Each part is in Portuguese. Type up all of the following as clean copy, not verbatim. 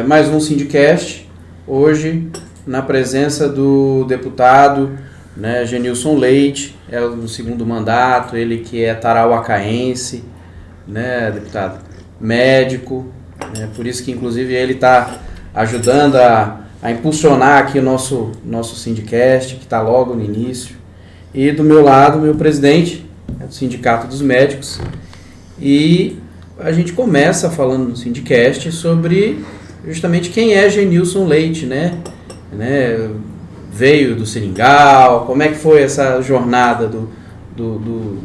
Mais um Sindicast, hoje na presença do deputado, né, Genilson Leite, é o segundo mandato, ele que é tarauacaense, né, deputado, médico, por isso que inclusive ele está ajudando a impulsionar aqui o nosso Sindicast, que está logo no início. E do meu lado, meu presidente do Sindicato dos Médicos. E a gente começa falando no Sindicast sobre justamente quem é Genilson Leite, né? Veio do Seringal, como é que foi essa jornada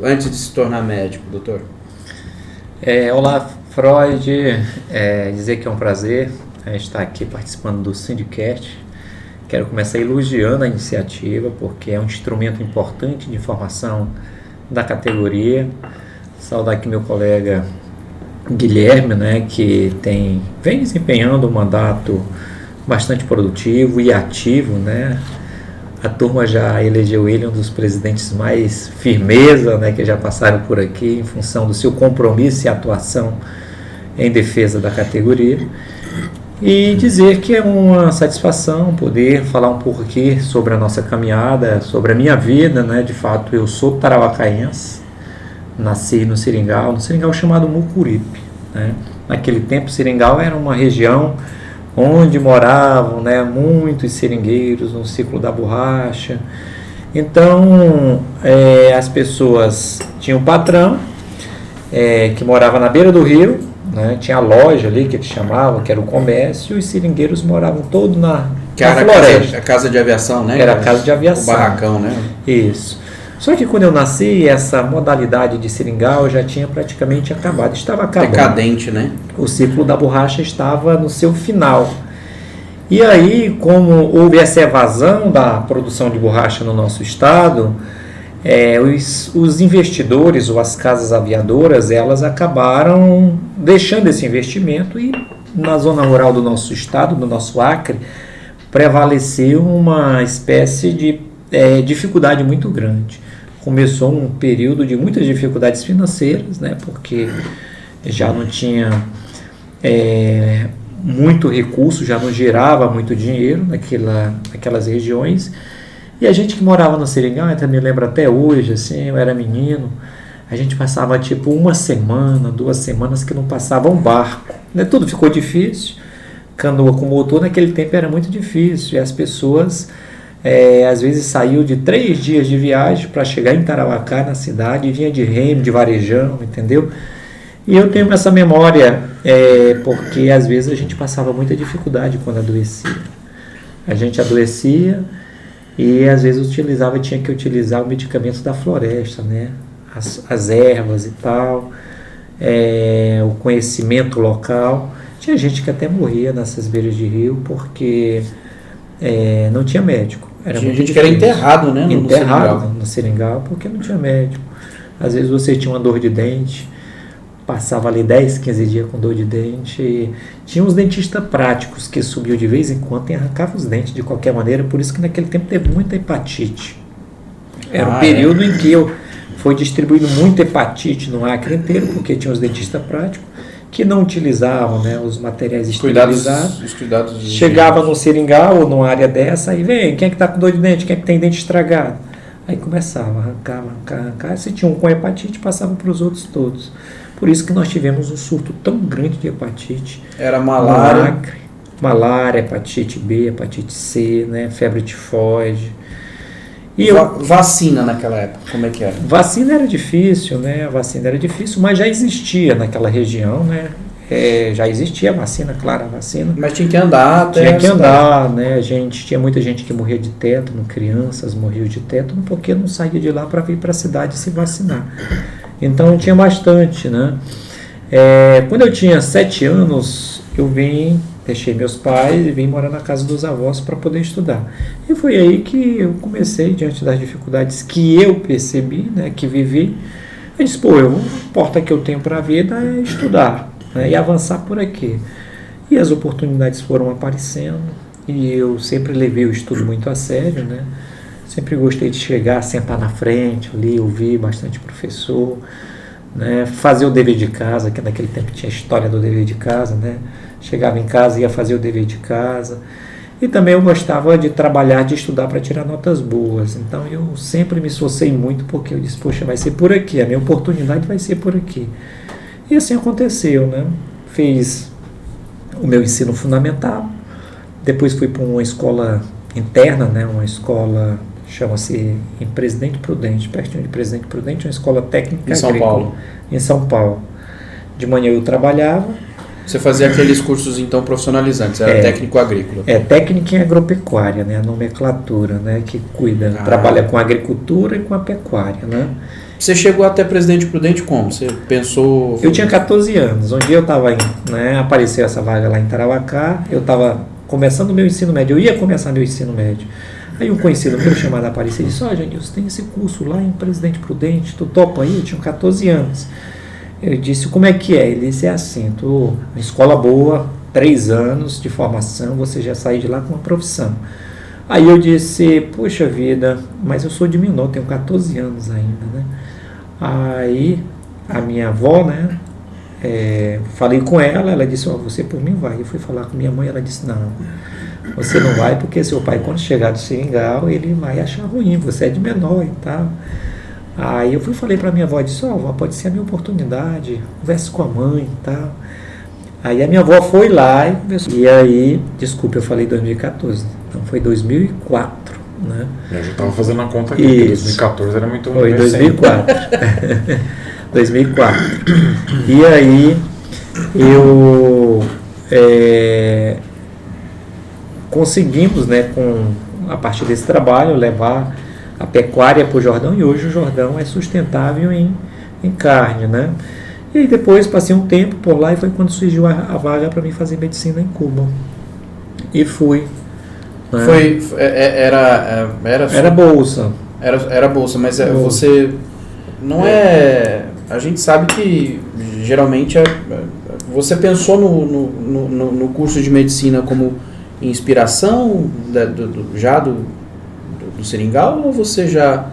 antes de se tornar médico, doutor? Olá, Freud, dizer que é um prazer estar aqui participando do Sindicast. Quero começar elogiando a iniciativa, porque é um instrumento importante de informação da categoria. Saudar aqui meu colega Guilherme, né, que vem desempenhando um mandato bastante produtivo e ativo, né? A turma já elegeu ele um dos presidentes mais firmeza, né, que já passaram por aqui, em função do seu compromisso e atuação em defesa da categoria. E dizer que é uma satisfação poder falar um pouco aqui sobre a nossa caminhada, sobre a minha vida, né? De fato, eu sou tarauacaense, nasci no Seringal chamado Mucuripe, né? Naquele tempo, Seringal era uma região onde moravam, né, muitos seringueiros no ciclo da borracha. Então, as pessoas tinham um patrão que morava na beira do rio, né, tinha a loja ali que eles chamavam, que era o comércio, e os seringueiros moravam todos na floresta. A casa de aviação, né? Era a casa de aviação. O barracão, né? Isso. Só que quando eu nasci, essa modalidade de seringal já tinha praticamente acabado. Estava acabando. Decadente, né? O ciclo da borracha estava no seu final. E aí, como houve essa evasão da produção de borracha no nosso estado, os investidores ou as casas aviadoras, elas acabaram deixando esse investimento, e na zona rural do nosso estado, do nosso Acre, prevaleceu uma espécie de dificuldade muito grande. Começou um período de muitas dificuldades financeiras, né, porque já não tinha muito recurso, já não girava muito dinheiro naquelas regiões. E a gente que morava no Seringal, eu me lembro até hoje, assim, eu era menino, a gente passava tipo 1 semana, 2 semanas que não passava um barco, né? Tudo ficou difícil. Canoa com motor naquele tempo era muito difícil, e as pessoas às vezes saíam de 3 dias de viagem para chegar em Tarauacá, na cidade, e vinha de remo, de varejão, entendeu? E eu tenho essa memória porque às vezes a gente passava muita dificuldade quando adoecia. A gente adoecia e às vezes tinha que utilizar o medicamento da floresta, né? As ervas e tal, o conhecimento local. Tinha gente que até morria nessas beiras de rio porque não tinha médico. Tinha gente que era enterrado, né? Enterrado no Seringal, porque não tinha médico. Às vezes você tinha uma dor de dente, passava ali 10, 15 dias com dor de dente. E tinha uns dentistas práticos que subiam de vez em quando e arrancavam os dentes de qualquer maneira. Por isso que naquele tempo teve muita hepatite. Era um período em que foi distribuído muita hepatite no Acre inteiro, porque tinha os dentistas práticos que não utilizavam, né, os materiais esterilizados. Chegava no Seringal ou numa área dessa e vem, quem é que está com dor de dente, quem é que tem dente estragado? Aí começava, arrancar. Se tinha um com hepatite, passava para os outros todos. Por isso que nós tivemos um surto tão grande de hepatite. Era malária. Malária, hepatite B, hepatite C, né, febre tifoide. E vacina naquela época, como é que era? Vacina era difícil, né? Mas já existia naquela região, né? Já existia a vacina, claro, a vacina. Mas tinha que andar até. Tinha que andar, né? Tinha muita gente que morria de tétano, crianças morriam de tétano, porque não saía de lá para vir para a cidade se vacinar. Então tinha bastante, né? Quando eu tinha 7 anos, eu deixei meus pais e vim morar na casa dos avós para poder estudar. E foi aí que eu comecei, diante das dificuldades que eu percebi, né, que vivi, eu disse, o importa que eu tenho para a vida é estudar, né, e avançar por aqui. E as oportunidades foram aparecendo, e eu sempre levei o estudo muito a sério, né? Sempre gostei de chegar, sentar na frente ali, ouvir bastante professor, né? Fazer o dever de casa, que naquele tempo tinha a história do dever de casa, né? Chegava em casa e ia fazer o dever de casa. E também eu gostava de trabalhar, de estudar para tirar notas boas. Então eu sempre me esforcei muito porque eu disse, poxa, vai ser por aqui, a minha oportunidade vai ser por aqui. E assim aconteceu, né? Fiz o meu ensino fundamental, depois fui para uma escola interna, né? Uma escola, chama-se em Presidente Prudente, pertinho de Presidente Prudente, uma escola técnica em São agrícola, Paulo. Em São Paulo. De manhã eu trabalhava. Você fazia aqueles cursos então profissionalizantes, era técnico agrícola. Técnico em agropecuária, né? A nomenclatura, né? Que cuida, trabalha com a agricultura e com a pecuária, né? Você chegou até Presidente Prudente como? Você pensou... Eu tinha 14 anos, um dia eu estava indo, né? Apareceu essa vaga lá em Tarauacá, eu estava começando o meu ensino médio, eu ia começar meu ensino médio. Aí um conhecido meu chamado apareceu e disse, Janilson, tem esse curso lá em Presidente Prudente, tu topa aí? Eu tinha 14 anos. Eu disse, como é que é? Ele disse, é assim, uma escola boa, 3 anos de formação, você já sai de lá com uma profissão. Aí eu disse, poxa vida, mas eu sou de menor, tenho 14 anos ainda, né? Aí a minha avó, né, falei com ela, ela disse, você por mim vai. Eu fui falar com minha mãe, ela disse, não, você não vai porque seu pai quando chegar do seringal, ele vai achar ruim, você é de menor e tal. Aí eu falei para minha avó, disse, avó, pode ser a minha oportunidade, converse com a mãe e tal. Aí a minha avó foi lá e conversou. E aí, desculpa, eu falei 2014, então foi 2004, né? Eu já estava fazendo a conta aqui, porque 2014 era muito... Foi 2004. 2004. E aí, eu... conseguimos, né, a partir desse trabalho, levar a pecuária para o Jordão, e hoje o Jordão é sustentável em carne, né? E aí depois passei um tempo por lá e foi quando surgiu a vaga para mim fazer medicina em Cuba. E fui. Né? Era bolsa. Era bolsa, mas bolsa. Você não a gente sabe que geralmente você pensou no curso de medicina como inspiração do seringal, ou você já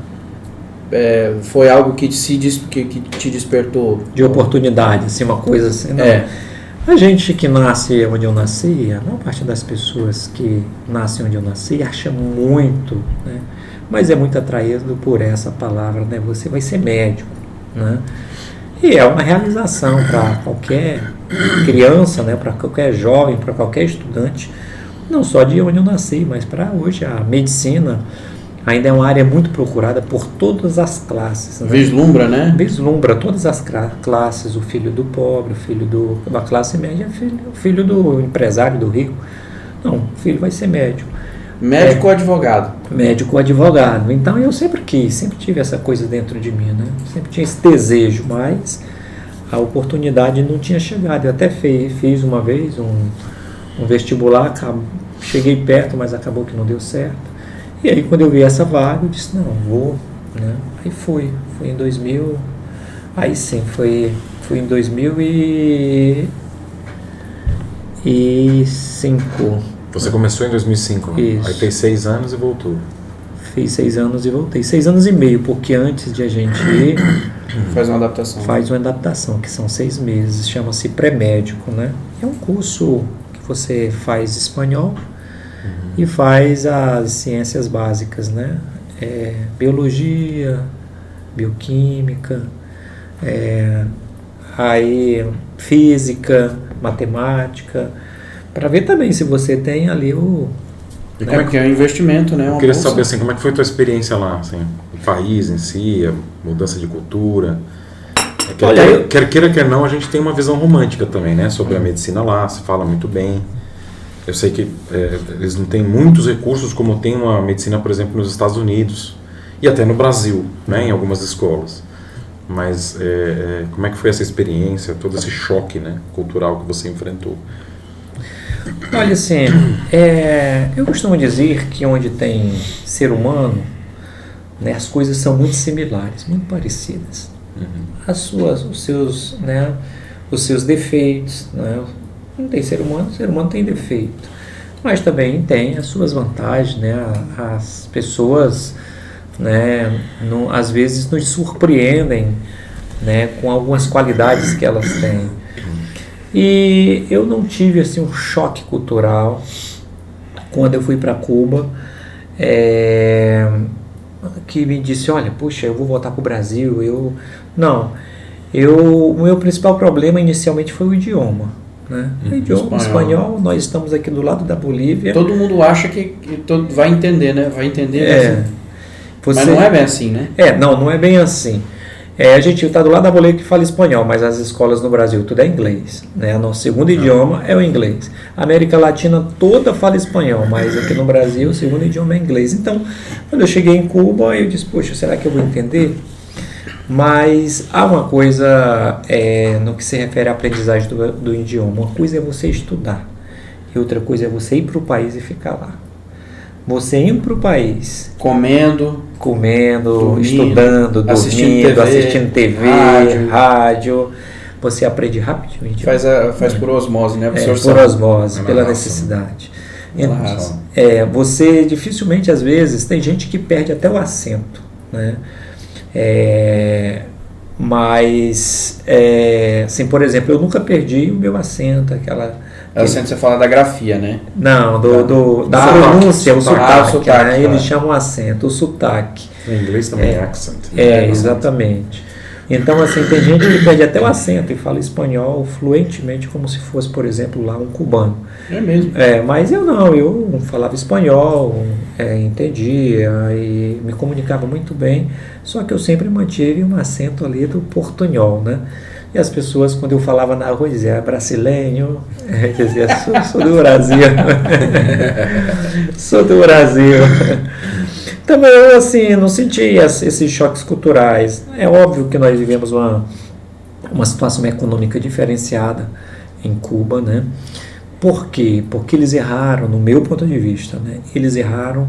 foi algo que te despertou? De oportunidade, assim, uma coisa assim. Não. A gente que nasce onde eu nasci, a maior parte das pessoas que nascem onde eu nasci acha muito, né? Mas é muito atraído por essa palavra, né? Você vai ser médico, né? E é uma realização para qualquer criança, né? Para qualquer jovem, para qualquer estudante, não só de onde eu nasci, mas para hoje a medicina ainda é uma área muito procurada por todas as classes. Né? Vislumbra, né? Vislumbra todas as classes, o filho do pobre, o filho da classe média, o filho do empresário, do rico. Não, o filho vai ser médico. Médico ou advogado? Médico ou advogado. Então eu sempre tive essa coisa dentro de mim, né? Sempre tinha esse desejo, mas a oportunidade não tinha chegado. Eu até fiz uma vez um vestibular, cheguei perto, mas acabou que não deu certo. E aí quando eu vi essa vaga, eu disse, não, vou, né? Aí fui em 2000, aí sim, foi em 2005. Você começou em 2005, né? Isso. Aí fez 6 anos e voltou. Fiz 6 anos e voltei. 6 anos e meio, porque antes de a gente ir... Faz uma adaptação. Faz uma adaptação, que são 6 meses, chama-se pré-médico, né? É um curso que você faz espanhol, e faz as ciências básicas, né? Biologia, bioquímica, aí física, matemática, para ver também se você tem ali o... E como é que é o investimento, né? Eu queria saber assim, como é que foi a tua experiência lá, assim, o país em si, a mudança de cultura. Quer não, a gente tem uma visão romântica também, né? Sobre a medicina lá, se fala muito bem. Eu sei que eles não têm muitos recursos como tem uma medicina, por exemplo, nos Estados Unidos e até no Brasil, né, em algumas escolas. Mas como é que foi essa experiência, todo esse choque, né, cultural que você enfrentou? Olha, assim, eu costumo dizer que onde tem ser humano, né, as coisas são muito similares, muito parecidas. Os seus defeitos, né? Não tem ser humano tem defeito, mas também tem as suas vantagens, né? As pessoas, né, às vezes nos surpreendem, né, com algumas qualidades que elas têm. E eu não tive assim um choque cultural quando eu fui para Cuba, que me disse, olha, puxa, eu vou voltar para o Brasil. O meu principal problema inicialmente foi o idioma. Né? O idioma espanhol, nós estamos aqui do lado da Bolívia. Todo mundo acha que vai entender, né? Vai entender. Mas não é bem assim, né? Não é bem assim. A gente está do lado da Bolívia que fala espanhol, mas as escolas no Brasil tudo é inglês. Né? Nosso segundo idioma é o inglês. A América Latina toda fala espanhol, mas aqui no Brasil o segundo idioma é inglês. Então, quando eu cheguei em Cuba, eu disse, poxa, será que eu vou entender? Mas há uma coisa no que se refere à aprendizagem do idioma. Uma coisa é você estudar e outra coisa é você ir para o país e ficar lá. Você indo para o país, comendo, dormindo, estudando, assistindo TV, rádio, você aprende rapidinho. Faz por osmose, né? Por osmose, pela necessidade. Você dificilmente, às vezes, tem gente que perde até o acento, né? Mas, assim, por exemplo, eu nunca perdi o meu acento, acento você fala da grafia, né? Não, da pronúncia, o sotaque, né? Eles chamam acento, o sotaque. Em inglês também é accent. Exatamente. Então, assim, tem gente que perde até o acento e fala espanhol fluentemente, como se fosse, por exemplo, lá um cubano. É mesmo? Mas eu falava espanhol, entendia e me comunicava muito bem, só que eu sempre mantive um acento ali do portunhol, né? E as pessoas, quando eu falava na rua, diziam, brasileiro, dizia, sou do Brasil. Sou do Brasil. Também eu, assim, não senti esses choques culturais. É óbvio que nós vivemos uma situação econômica diferenciada em Cuba, né? Por quê? Porque eles erraram, no meu ponto de vista, né? Eles erraram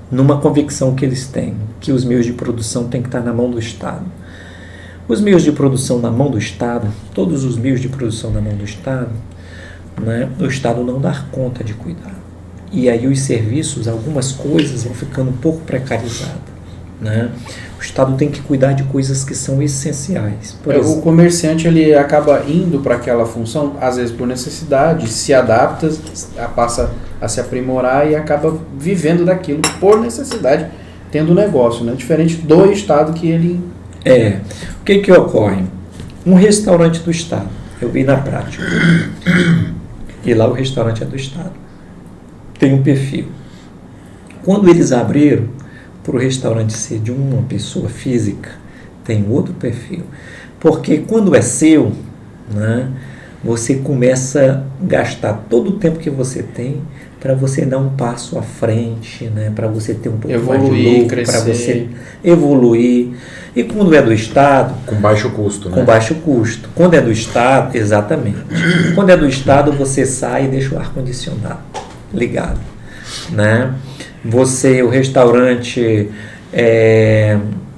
numa convicção que eles têm, que os meios de produção têm que estar na mão do Estado. Os meios de produção na mão do Estado, todos os meios de produção na mão do Estado, né, o Estado não dá conta de cuidar. E aí os serviços, algumas coisas vão ficando um pouco precarizadas. Né? O Estado tem que cuidar de coisas que são essenciais. O comerciante ele acaba indo para aquela função, às vezes por necessidade, se adapta, passa a se aprimorar e acaba vivendo daquilo por necessidade, tendo negócio, né? Diferente do Estado que ele... O que ocorre? Um restaurante do Estado, eu vi na prática, e lá o restaurante é do Estado, tem um perfil. Quando eles abriram, para o restaurante ser de uma pessoa física, tem outro perfil. Porque quando é seu, né, você começa a gastar todo o tempo que você tem para você dar um passo à frente, né, para você ter um pouco mais de lucro, para você evoluir. E quando é do Estado... Com baixo custo, né? Com baixo custo. Quando é do Estado, exatamente. Quando é do Estado, você sai e deixa o ar-condicionado ligado, né? O restaurante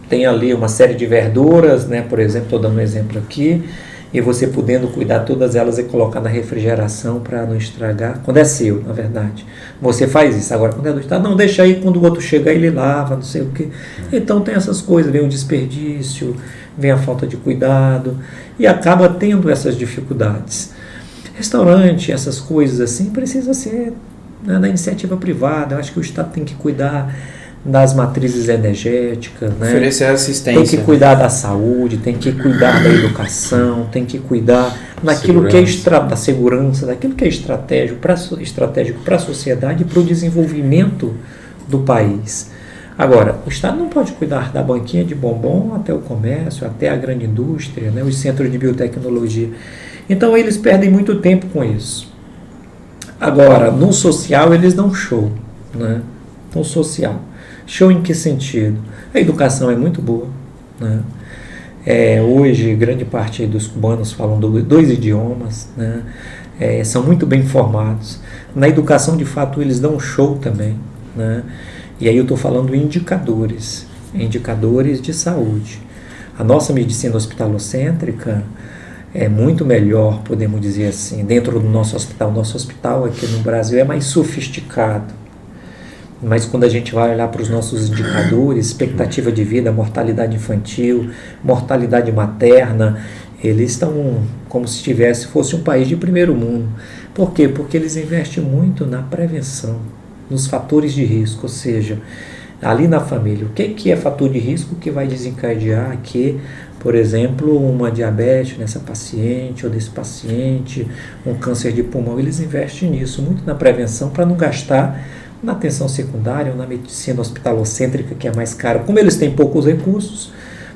tem ali uma série de verduras, né? Por exemplo, estou dando um exemplo aqui, e você podendo cuidar todas elas e colocar na refrigeração para não estragar, quando é seu, na verdade. Você faz isso. Agora, quando é do Estado, não, deixa aí, quando o outro chegar ele lava, não sei o quê. Então tem essas coisas, vem o desperdício, vem a falta de cuidado, e acaba tendo essas dificuldades. Restaurante, essas coisas assim, precisa ser, né, na iniciativa privada. Eu acho que o Estado tem que cuidar das matrizes energéticas, né? Oferecer assistência. Tem que cuidar da saúde, tem que cuidar da educação, tem que cuidar daquilo que é da segurança, daquilo que é estratégico para a sociedade e para o desenvolvimento do país. Agora, o Estado não pode cuidar da banquinha de bombom até o comércio, até a grande indústria, né? Os centros de biotecnologia. Então, eles perdem muito tempo com isso. Agora, no social, eles dão show, né? No social. Show em que sentido? A educação é muito boa, né? Hoje, grande parte dos cubanos falam dois idiomas, né? São muito bem formados. Na educação, de fato, eles dão show também, né? E aí eu estou falando indicadores de saúde. A nossa medicina hospitalocêntrica é muito melhor, podemos dizer assim, dentro do nosso hospital. Nosso hospital aqui no Brasil é mais sofisticado. Mas quando a gente vai olhar para os nossos indicadores, expectativa de vida, mortalidade infantil, mortalidade materna, eles estão como se fosse um país de primeiro mundo. Por quê? Porque eles investem muito na prevenção, nos fatores de risco, ou seja, ali na família. O que é fator de risco que vai desencadear aqui, por exemplo, uma diabetes nessa paciente ou desse paciente, um câncer de pulmão? Eles investem nisso, muito na prevenção, para não gastar na atenção secundária ou na medicina hospitalocêntrica, que é mais cara. Como eles têm poucos recursos,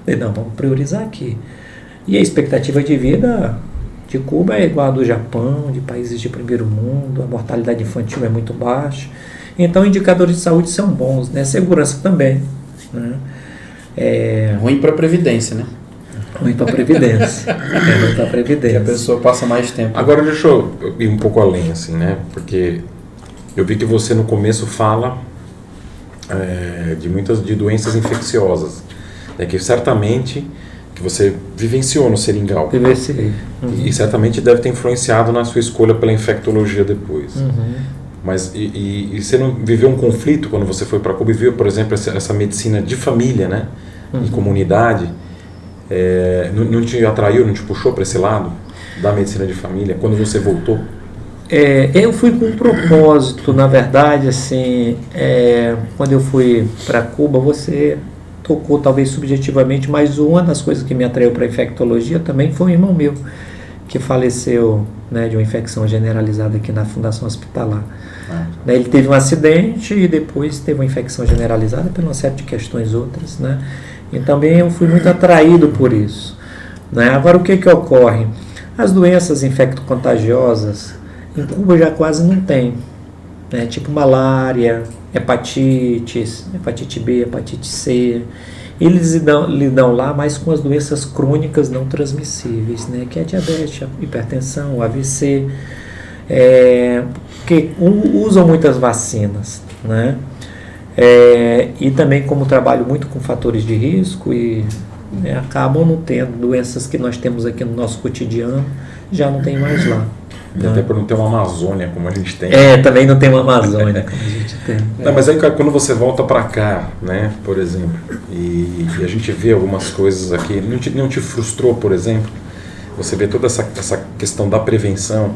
não, vamos priorizar aqui. E a expectativa de vida de Cuba é igual a do Japão, de países de primeiro mundo, a mortalidade infantil é muito baixa. Então, indicadores de saúde são bons, né? Segurança também, né? Ruim para a Previdência, né? Ruim para a Previdência. Ruim para a Previdência. Que a pessoa passa mais tempo. Agora deixa eu ir um pouco além, assim, né? Porque eu vi que você no começo fala de muitas doenças infecciosas, que certamente que você vivenciou no Seringal. Vivenciei. E certamente deve ter influenciado na sua escolha pela infectologia depois. Mas e você não viveu um conflito quando você foi para Cuba e viu, por exemplo, essa medicina de família, né? E comunidade, não te atraiu, não te puxou para esse lado da medicina de família quando você voltou? Eu fui com um propósito, na verdade, assim, quando eu fui para Cuba, você tocou talvez subjetivamente, mas uma das coisas que me atraiu para a infectologia também foi um irmão meu, que faleceu, né, de uma infecção generalizada aqui na Fundação Hospitalar. Ele teve um acidente e depois teve uma infecção generalizada por uma série de questões outras, né? E também eu fui muito atraído por isso, né? Agora, o que ocorre? As doenças infecto-contagiosas em Cuba já quase não tem, né? Tipo malária, hepatite B, hepatite C. Eles lidam lá mais com as doenças crônicas não transmissíveis, né? Que é a diabetes, a hipertensão, o AVC, que usam muitas vacinas, né? E também, como trabalho muito com fatores de risco, e acabam não tendo doenças que nós temos aqui no nosso cotidiano, já não tem mais lá. Até por não ter uma Amazônia como a gente tem. Também não tem uma Amazônia como a gente tem. Não, mas aí quando você volta para cá, né, por exemplo, e a gente vê algumas coisas aqui, não te frustrou, por exemplo? Você vê toda essa questão da prevenção.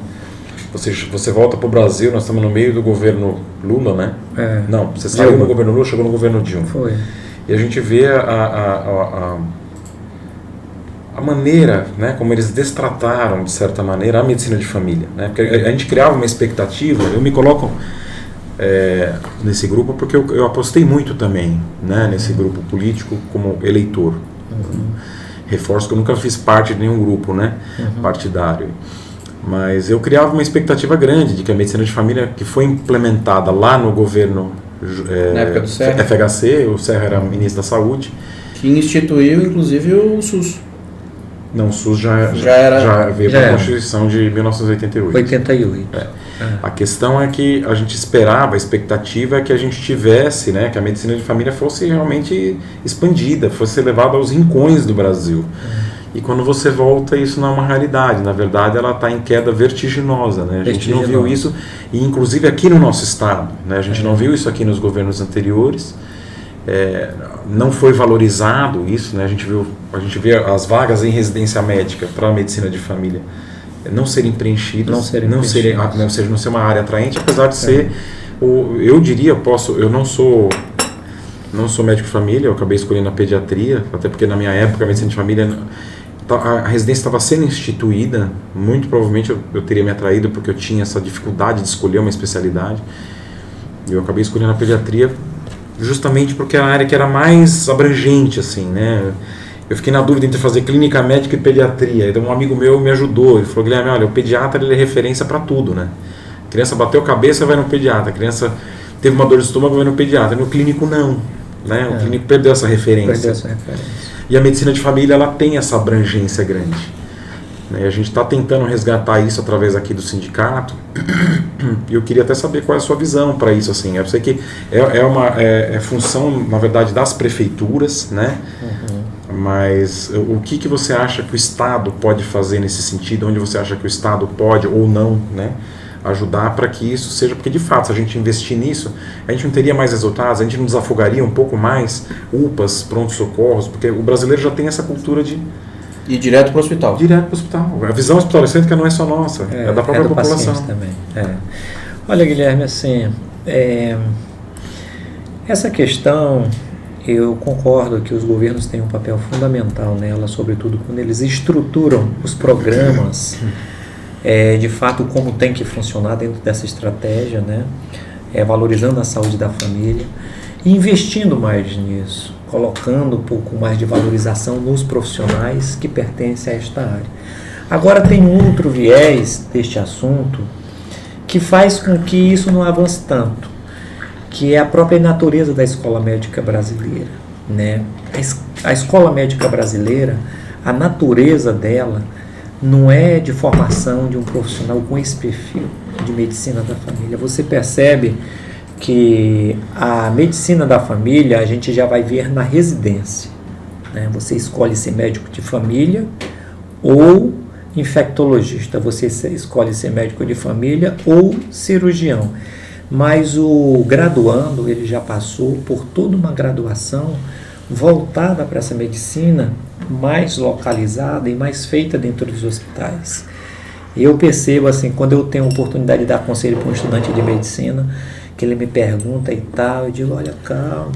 Você volta para o Brasil, nós estamos no meio do governo Lula, né? Não, você saiu no governo Lula, chegou no governo Dilma. Foi. E a gente vê a maneira, né, como eles destrataram, de certa maneira, a medicina de família, né? Porque a gente criava uma expectativa. Eu me coloco nesse grupo porque eu apostei muito também, né, nesse grupo político como eleitor. Reforço que eu nunca fiz parte de nenhum grupo, né, partidário. Mas eu criava uma expectativa grande de que a medicina de família, que foi implementada lá no governo na época do Serra. FHC, o Serra era ministro da Saúde, que instituiu inclusive o SUS. Não, o SUS já veio para a Constituição de 1988. 88. A questão é que a gente esperava, a expectativa é que a gente tivesse, né, que a medicina de família fosse realmente expandida, fosse levada aos rincões do Brasil. E quando você volta, isso não é uma realidade. Na verdade, ela está em queda vertiginosa, né? A gente não viu isso, e inclusive aqui no nosso estado, né? A gente não viu isso aqui nos governos anteriores. Não foi valorizado isso, né? A gente vê as vagas em residência médica para a medicina de família não serem preenchidas, ou seja, não ser uma área atraente, apesar de ser, eu diria, eu não sou médico de família, eu acabei escolhendo a pediatria, até porque na minha época a medicina de família, a residência estava sendo instituída, muito provavelmente eu teria me atraído porque eu tinha essa dificuldade de escolher uma especialidade, e eu acabei escolhendo a pediatria justamente porque era a área que era mais abrangente, assim, né? Eu fiquei na dúvida entre fazer clínica médica e pediatria. Então um amigo meu me ajudou, ele falou: Guilherme, olha, o pediatra ele é referência para tudo, né? A criança bateu a cabeça, vai no pediatra. A criança teve uma dor de estômago, vai no pediatra. No clínico não, né? O clínico perdeu essa referência. E a medicina de família, ela tem essa abrangência grande. E a gente está tentando resgatar isso através aqui do sindicato, e eu queria até saber qual é a sua visão para isso. Assim. Eu sei que é função, na verdade, das prefeituras, né? Mas o que você acha que o Estado pode fazer nesse sentido? Onde você acha que o Estado pode ou não, né, ajudar para que isso seja, porque de fato, se a gente investir nisso, a gente não teria mais resultados, a gente não desafogaria um pouco mais UPAs, pronto-socorros, porque o brasileiro já tem essa cultura de ir direto para o hospital. Direto para o hospital. A visão hospitalocêntrica não é só nossa, é da própria população. Também. Olha, Guilherme, assim, essa questão, eu concordo que os governos têm um papel fundamental nela, sobretudo quando eles estruturam os programas, de fato, como tem que funcionar dentro dessa estratégia, né? Valorizando a saúde da família e investindo mais nisso, colocando um pouco mais de valorização nos profissionais que pertencem a esta área. Agora, tem um outro viés deste assunto que faz com que isso não avance tanto, que é a própria natureza da escola médica brasileira, né? A escola médica brasileira, a natureza dela não é de formação de um profissional com esse perfil de medicina da família. Você percebe que a medicina da família a gente já vai ver na residência, né? Você escolhe ser médico de família ou infectologista, você escolhe ser médico de família ou cirurgião. Mas o graduando, ele já passou por toda uma graduação voltada para essa medicina mais localizada e mais feita dentro dos hospitais. Eu percebo, assim, quando eu tenho a oportunidade de dar conselho para um estudante de medicina, que ele me pergunta e tal, eu digo, olha, calma,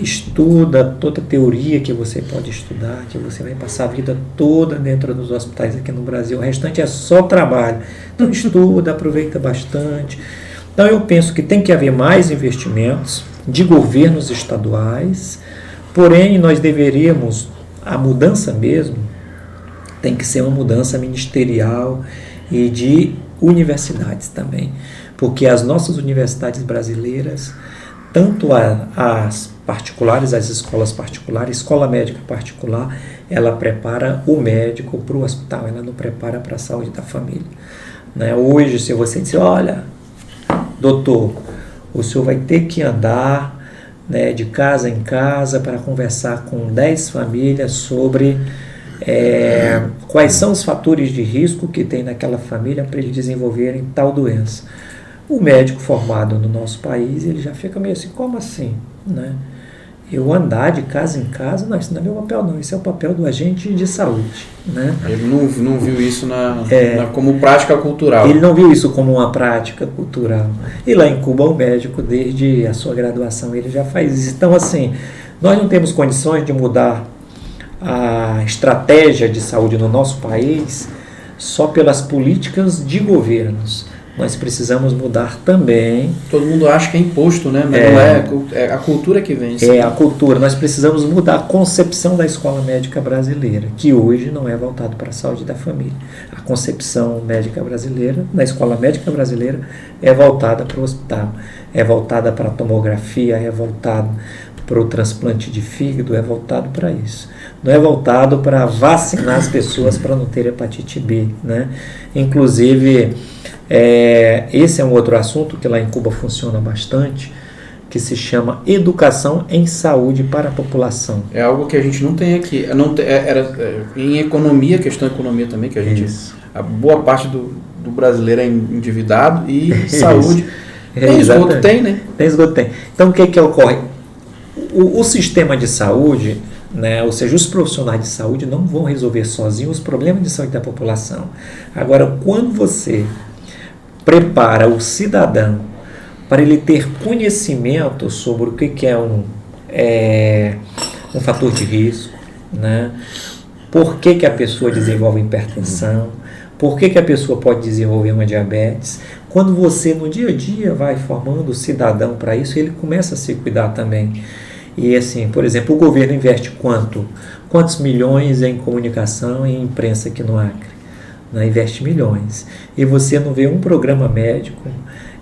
estuda toda a teoria que você pode estudar, que você vai passar a vida toda dentro dos hospitais aqui no Brasil, o restante é só trabalho. Então estuda, aproveita bastante. Então eu penso que tem que haver mais investimentos de governos estaduais, porém nós deveríamos, a mudança mesmo, tem que ser uma mudança ministerial e de universidades também, porque as nossas universidades brasileiras, tanto as particulares, as escolas particulares, escola médica particular, ela prepara o médico para o hospital, ela não prepara para a saúde da família, né? Hoje, se você disser, olha, doutor, o senhor vai ter que andar, né, de casa em casa para conversar com 10 famílias sobre quais são os fatores de risco que tem naquela família para eles desenvolverem tal doença. O médico formado no nosso país, ele já fica meio assim, como assim? Né? Eu andar de casa em casa, não, isso não é meu papel não, isso é o papel do agente de saúde. Né? Ele não viu isso como prática cultural. Ele não viu isso como uma prática cultural. E lá em Cuba, o médico, desde a sua graduação, ele já faz isso. Então, assim, nós não temos condições de mudar a estratégia de saúde no nosso país só pelas políticas de governos. Nós precisamos mudar também. Todo mundo acha que é imposto, né? Mas não é a cultura que vem. É a cultura. Nós precisamos mudar a concepção da escola médica brasileira, que hoje não é voltado para a saúde da família. A concepção médica brasileira, na escola médica brasileira, é voltada para o hospital, é voltada para a tomografia, é voltada para o transplante de fígado, é voltado para isso. Não é voltado para vacinar as pessoas para não ter hepatite B, né? Inclusive, esse é um outro assunto que lá em Cuba funciona bastante, que se chama educação em saúde para a população. É algo que a gente não tem aqui. Em economia, questão de economia também, que a gente... Isso. A boa parte do brasileiro é endividado e saúde. Tem esgoto, tem, né? Tem esgoto, tem. Então, o que ocorre? O sistema de saúde, né, ou seja, os profissionais de saúde não vão resolver sozinhos os problemas de saúde da população. Agora, quando você prepara o cidadão para ele ter conhecimento sobre o que é um fator de risco, né? Por que a pessoa desenvolve hipertensão, por que a pessoa pode desenvolver uma diabetes. Quando você no dia a dia vai formando o cidadão para isso, ele começa a se cuidar também. E assim, por exemplo, o governo investe quantos milhões em comunicação e imprensa aqui no Acre? Né? Investe milhões. E você não vê um programa médico,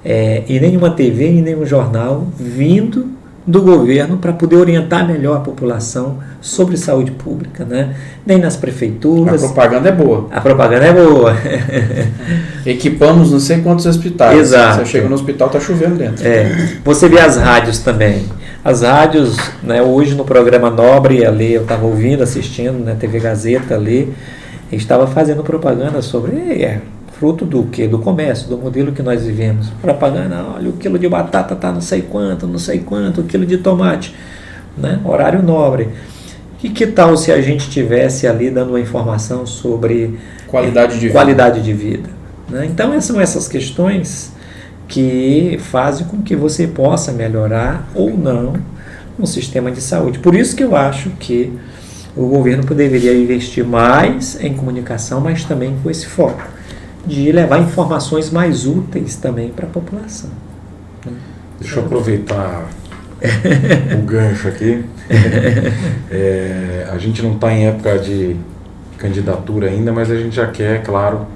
e nenhuma TV, e nenhum jornal vindo do governo para poder orientar melhor a população sobre saúde pública, né? Nem nas prefeituras. A propaganda é boa. A propaganda é boa. Equipamos não sei quantos hospitais. Exato. Você chega no hospital, está chovendo dentro. Você vê as rádios também. As rádios, né, hoje no programa Nobre, ali, eu estava ouvindo, assistindo, na TV Gazeta ali, estava fazendo propaganda sobre fruto do quê? Do comércio, do modelo que nós vivemos. Propaganda, olha, o quilo de batata está não sei quanto, o quilo de tomate, né? Horário nobre. E que tal se a gente tivesse ali dando uma informação sobre qualidade de vida, né? Então, são essas questões que fazem com que você possa melhorar ou não um sistema de saúde. Por isso que eu acho que o governo deveria investir mais em comunicação, mas também com esse foco de levar informações mais úteis também para a população. Deixa eu aproveitar o gancho aqui. A gente não está em época de candidatura ainda, mas a gente já quer, claro,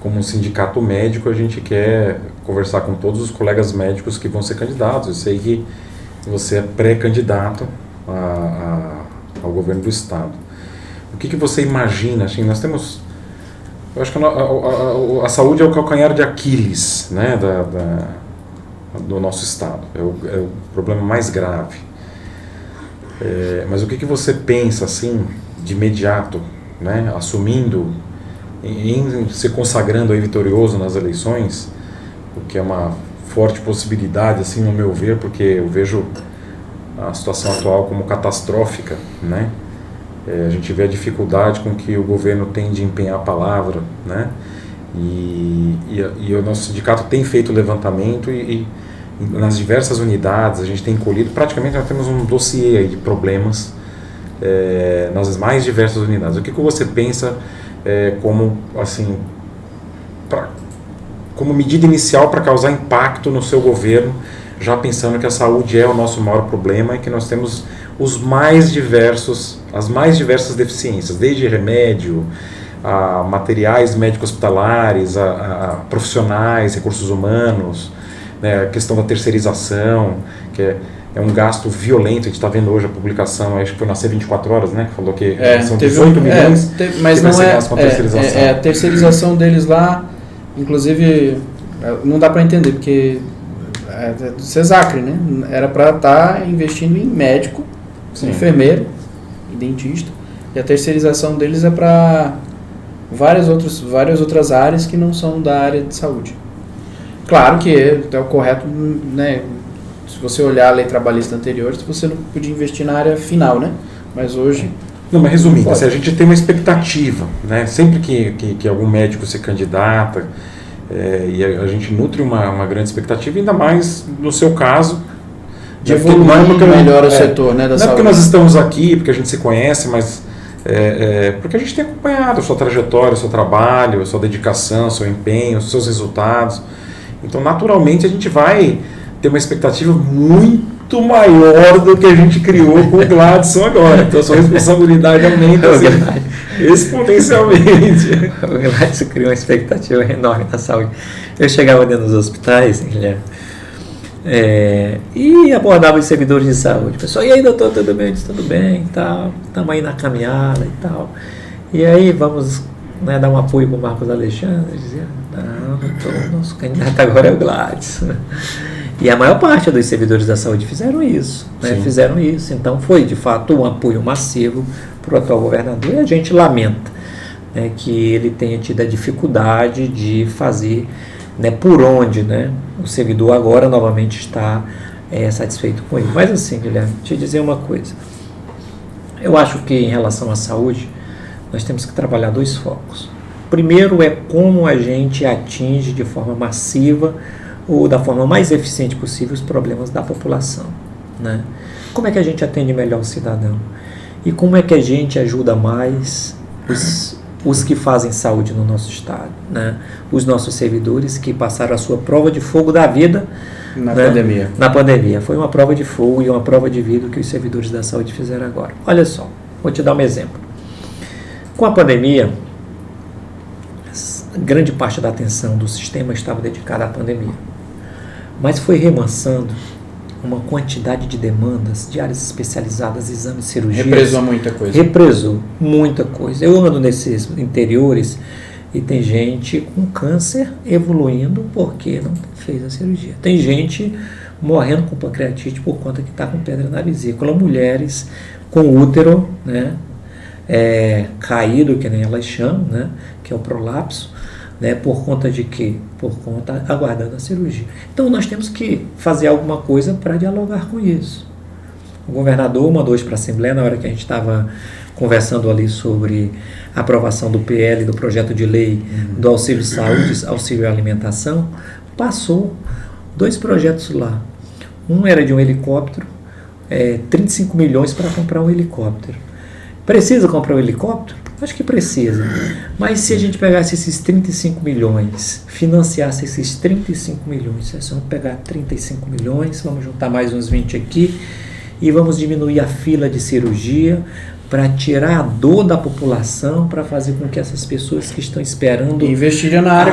como um sindicato médico, a gente quer conversar com todos os colegas médicos que vão ser candidatos. Eu sei que você é pré-candidato ao governo do estado. O que você imagina? Assim, nós temos, eu acho que a saúde é o calcanhar de Aquiles, né, do nosso estado. É o problema mais grave. Mas o que você pensa, assim, de imediato, né, assumindo, em se consagrando aí vitorioso nas eleições, o que é uma forte possibilidade, assim, no meu ver, porque eu vejo a situação atual como catastrófica, né? A gente vê a dificuldade com que o governo tem de empenhar a palavra, né? E o nosso sindicato tem feito levantamento e nas diversas unidades a gente tem colhido, praticamente nós temos um dossiê aí de problemas nas mais diversas unidades. O que você pensa como, assim, como medida inicial para causar impacto no seu governo, já pensando que a saúde é o nosso maior problema e que nós temos as mais diversas deficiências, desde remédio, a materiais médicos hospitalares, a profissionais, recursos humanos, né, a questão da terceirização, que é um gasto violento. A gente está vendo hoje a publicação, acho que foi na C24 Horas, né, que falou que são 18 milhões mas que não vai ser gasto com a terceirização. A terceirização deles lá, inclusive, não dá para entender, porque do CESACRE, né? Era para estar investindo em médico, enfermeiro e dentista, e a terceirização deles é para várias outras áreas que não são da área de saúde. Claro que é o correto, né? Se você olhar a lei trabalhista anterior, você não podia investir na área final, né? Mas hoje... Não, mas resumindo, assim, a gente tem uma expectativa, né? Sempre que algum médico se candidata, e a gente nutre uma grande expectativa, ainda mais no seu caso, de evoluir melhor o setor, né, da não saúde. É porque nós estamos aqui, porque a gente se conhece, mas porque a gente tem acompanhado a sua trajetória, o seu trabalho, a sua dedicação, o seu empenho, os seus resultados. Então, naturalmente, a gente vai ter uma expectativa muito maior do que a gente criou com o Gladson agora. Então, a sua responsabilidade aumenta exponencialmente. O Gladson criou uma expectativa enorme na saúde. Eu chegava dentro dos hospitais, Guilherme, e abordava os servidores de saúde. Pessoal, e aí, doutor, tudo bem? Eu disse, tudo bem, tal, estamos aí na caminhada e tal. E aí, vamos, né, dar um apoio para o Marcos Alexandre. Eu dizia, não, nosso candidato agora é o Gladson. E a maior parte dos servidores da saúde fizeram isso, né? Fizeram isso. Então, foi, de fato, um apoio massivo para o atual governador. E a gente lamenta, né, que ele tenha tido a dificuldade de fazer, né, por onde, né, o servidor agora novamente está satisfeito com ele. Mas assim, Guilherme, te dizer uma coisa. Eu acho que em relação à saúde, nós temos que trabalhar dois focos. Primeiro é como a gente atinge de forma massiva ou da forma mais eficiente possível os problemas da população, né? Como é que a gente atende melhor o cidadão? E como é que a gente ajuda mais os que fazem saúde no nosso estado, né? Os nossos servidores que passaram a sua prova de fogo da vida pandemia. Na pandemia. Foi uma prova de fogo e uma prova de vida que os servidores da saúde fizeram agora. Olha só, vou te dar um exemplo. Com a pandemia, grande parte da atenção do sistema estava dedicada à pandemia. Mas foi remansando uma quantidade de demandas de áreas especializadas, exames, cirurgias. Represou muita coisa. Represou muita coisa. Eu ando nesses interiores e tem gente com câncer evoluindo porque não fez a cirurgia. Tem gente morrendo com pancreatite por conta que está com pedra na vesícula. Mulheres com útero, né, caído, que nem elas chamam, né, que é o prolapso, Né? Por conta de quê? Por conta aguardando a cirurgia. Então nós temos que fazer alguma coisa para dialogar com isso. O governador mandou hoje para a Assembleia, na hora que a gente estava conversando ali sobre a aprovação do PL, do projeto de lei do auxílio saúde, auxílio alimentação, passou 2 projetos lá. Um era de um helicóptero, 35 milhões para comprar um helicóptero. Precisa comprar um helicóptero? Acho que precisa. Mas se a gente pegasse esses 35 milhões, financiasse esses 35 milhões, vamos pegar 35 milhões, vamos juntar mais uns 20 aqui, e vamos diminuir a fila de cirurgia para tirar a dor da população, para fazer com que essas pessoas que estão esperando investiria na área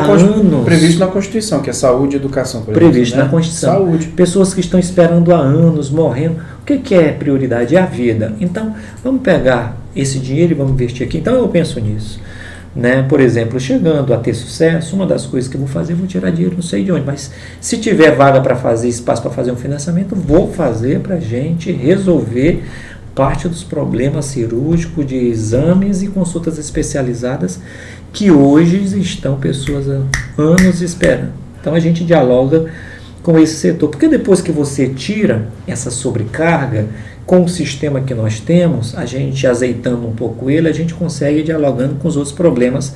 previsto na Constituição, que é saúde e educação. Previsto na Constituição. Saúde. Pessoas que estão esperando há anos, morrendo. O que é prioridade? É a vida. Então, vamos pegar esse dinheiro e vamos investir aqui. Então, eu penso nisso. Né? Por exemplo, chegando a ter sucesso, uma das coisas que eu vou fazer, eu vou tirar dinheiro, não sei de onde, mas se tiver vaga para fazer, espaço para fazer um financiamento, vou fazer para a gente resolver parte dos problemas cirúrgicos, de exames e consultas especializadas que hoje estão pessoas há anos esperando. Então a gente dialoga com esse setor, porque depois que você tira essa sobrecarga, com o sistema que nós temos, a gente azeitando um pouco ele, a gente consegue ir dialogando com os outros problemas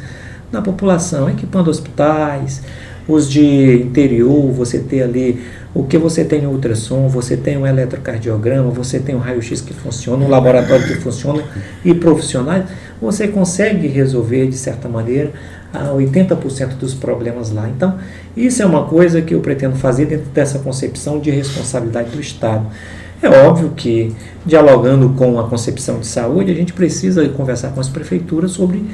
da população, equipando hospitais, os de interior, você ter ali o que você tem em ultrassom, você tem um eletrocardiograma, você tem um raio-x que funciona, um laboratório que funciona e profissionais, você consegue resolver, de certa maneira, a 80% dos problemas lá. Então, isso é uma coisa que eu pretendo fazer dentro dessa concepção de responsabilidade do Estado. É óbvio que, dialogando com a concepção de saúde, a gente precisa conversar com as prefeituras sobre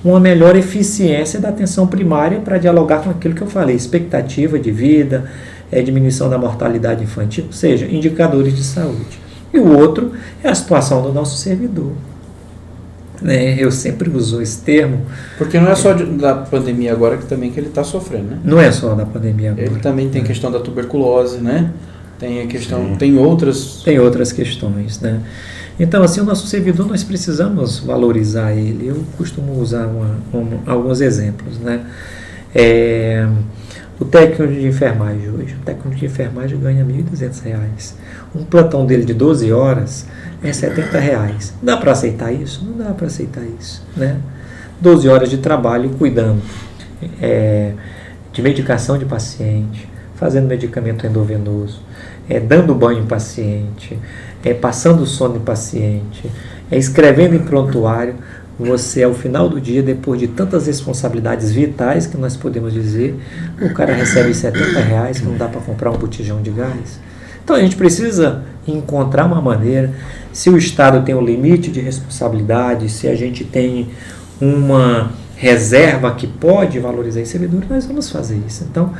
uma melhor eficiência da atenção primária para dialogar com aquilo que eu falei, expectativa de vida, diminuição da mortalidade infantil, ou seja, indicadores de saúde. E o outro é a situação do nosso servidor. Né? Eu sempre uso esse termo. Porque não é só da pandemia agora que ele está sofrendo, né? Não é só da pandemia agora. Ele também tem questão da tuberculose, né? Tem a questão, tem outras questões, né? Então, assim, o nosso servidor, nós precisamos valorizar ele. Eu costumo usar alguns exemplos, né? O técnico de enfermagem hoje, o técnico de enfermagem ganha R$ 1.200. Um plantão dele de 12 horas é R$ 70. Dá para aceitar isso? Não dá para aceitar isso, né? 12 horas de trabalho cuidando de medicação de paciente, fazendo medicamento endovenoso, dando banho em paciente, passando sono em paciente, escrevendo em prontuário. Você, ao final do dia, depois de tantas responsabilidades vitais que nós podemos dizer, o cara recebe R$ 70, que não dá para comprar um botijão de gás. Então a gente precisa encontrar uma maneira, se o Estado tem um limite de responsabilidade, se a gente tem uma reserva que pode valorizar esse servidor, nós vamos fazer isso. Então,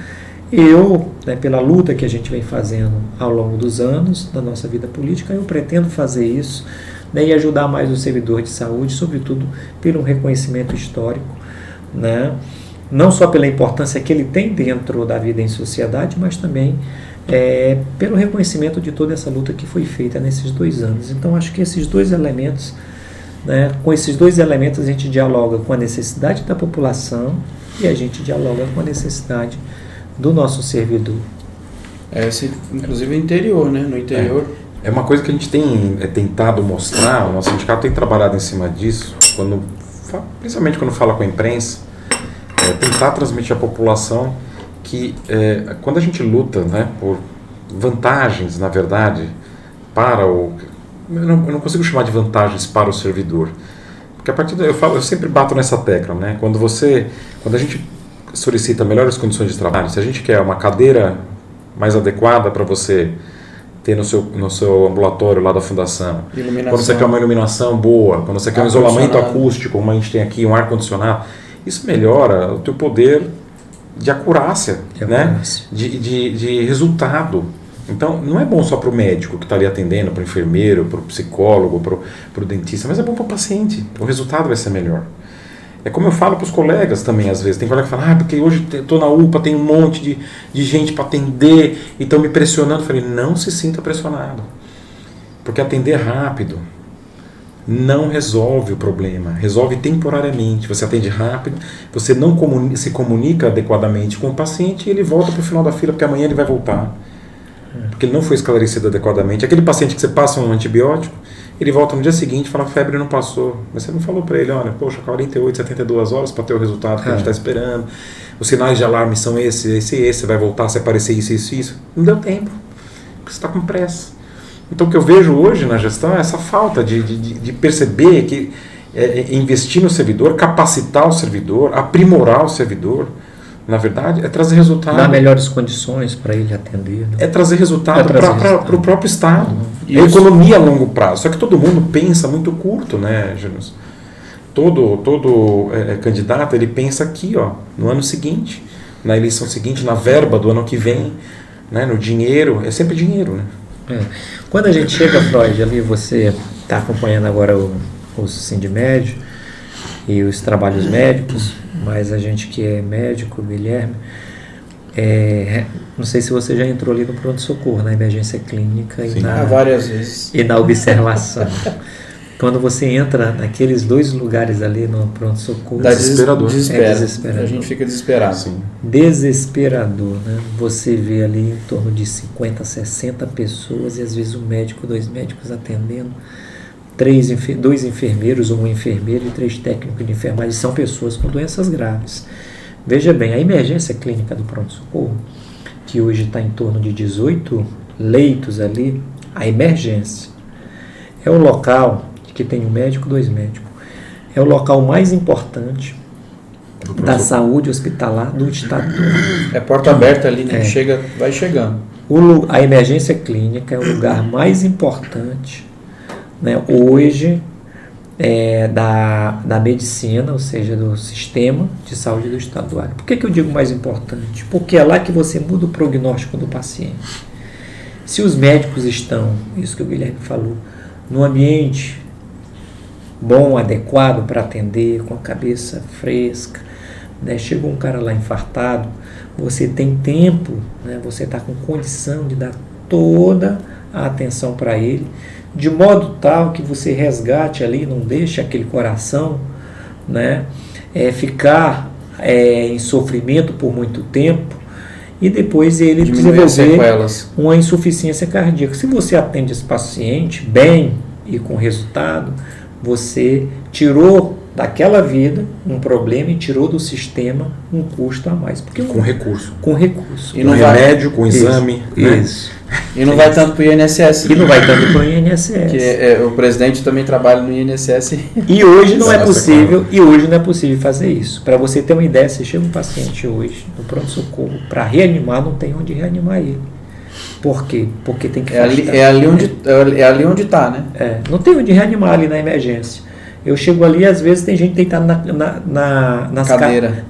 pela luta que a gente vem fazendo ao longo dos anos da nossa vida política, eu pretendo fazer isso, né, e ajudar mais o servidor de saúde, sobretudo pelo reconhecimento histórico, né, não só pela importância que ele tem dentro da vida em sociedade, mas também pelo reconhecimento de toda essa luta que foi feita nesses 2 anos. Então, acho que esses 2 elementos, né, com esses 2 elementos a gente dialoga com a necessidade da população e a gente dialoga com a necessidade do nosso servidor. Inclusive no interior, né? No interior. É uma coisa que a gente tem tentado mostrar, o nosso sindicato tem trabalhado em cima disso, principalmente quando fala com a imprensa, tentar transmitir à população que quando a gente luta, né, por vantagens, na verdade, para eu não consigo chamar de vantagens para o servidor, porque a partir eu sempre bato nessa tecla, né? Quando a gente solicita melhores condições de trabalho, se a gente quer uma cadeira mais adequada para você ter no seu ambulatório lá da fundação, quando você quer uma iluminação boa, quando você quer um isolamento acústico, como a gente tem aqui, um ar-condicionado, isso melhora o teu poder de acurácia, né? de resultado. Então, não é bom só para o médico que está ali atendendo, para o enfermeiro, para o psicólogo, para o dentista, mas é bom para o paciente, o resultado vai ser melhor. É como eu falo para os colegas também, às vezes. Tem colega que fala, porque hoje estou na UPA, tem um monte de gente para atender e estão me pressionando. Eu falei, não se sinta pressionado, porque atender rápido, não resolve o problema, resolve temporariamente. Você atende rápido, você não se comunica adequadamente com o paciente e ele volta para o final da fila, porque amanhã ele vai voltar. Porque ele não foi esclarecido adequadamente. Aquele paciente que você passa um antibiótico, ele volta no dia seguinte e fala, a febre não passou. Mas você não falou para ele, olha, poxa, 48, 72 horas para ter o resultado que a gente está esperando. Os sinais de alarme são esse, você vai voltar se aparecer isso. Não deu tempo, porque você está com pressa. Então o que eu vejo hoje na gestão é essa falta de perceber que investir no servidor, capacitar o servidor, aprimorar o servidor, na verdade, é trazer resultado. Dar melhores condições para ele atender. Né? É trazer resultado para o próprio Estado. É Isso. economia a longo prazo. Só que todo mundo pensa muito curto, né, Janus? Todo candidato, ele pensa aqui, ó, no ano seguinte, na eleição seguinte, na verba do ano que vem, né, no dinheiro. É sempre dinheiro, né? Quando a gente chega, Freud, ali você está acompanhando agora o Sindmed e os trabalhos médicos, mas a gente que é médico, Guilherme, não sei se você já entrou ali no pronto-socorro, na emergência clínica várias vezes. E na observação. Quando você entra naqueles 2 lugares ali no pronto-socorro, Desesperador. A gente fica desesperado. Sim. Desesperador, né? Você vê ali em torno de 50, 60 pessoas e às vezes 2 médicos atendendo, 2 enfermeiros, 1 enfermeiro e 3 técnicos de enfermagem. São pessoas com doenças graves. Veja bem, a emergência clínica do pronto-socorro, que hoje está em torno de 18 leitos ali, a emergência é o local que tem 1 médico, 2 médicos. É o local mais importante da saúde hospitalar do estado. É porta aberta ali, né? Vai chegando. A emergência clínica é o lugar mais importante, né, hoje da medicina, ou seja, do sistema de saúde do estado do Acre. Por que eu digo mais importante? Porque é lá que você muda o prognóstico do paciente. Se os médicos estão, isso que o Guilherme falou, no ambiente bom, adequado para atender, com a cabeça fresca, né? Chegou um cara lá infartado, você tem tempo, né? Você está com condição de dar toda a atenção para ele, de modo tal que você resgate ali, não deixe aquele coração, né? Ficar em sofrimento por muito tempo e depois ele desenvolver uma insuficiência cardíaca. Se você atende esse paciente bem e com resultado, você tirou daquela vida um problema e tirou do sistema um custo a mais. Porque com recurso. Com recurso. E com remédio, com exame. Isso. E não vai tanto para o INSS. E não vai tanto para o INSS. Que o presidente também trabalha no INSS. E hoje não é possível, fazer isso. Para você ter uma ideia, se chega um paciente hoje no pronto-socorro, para reanimar, não tem onde reanimar ele. Por quê? Porque tem que é ali onde está, né? Não tem onde reanimar ali na emergência. Eu chego ali, às vezes tem gente deitado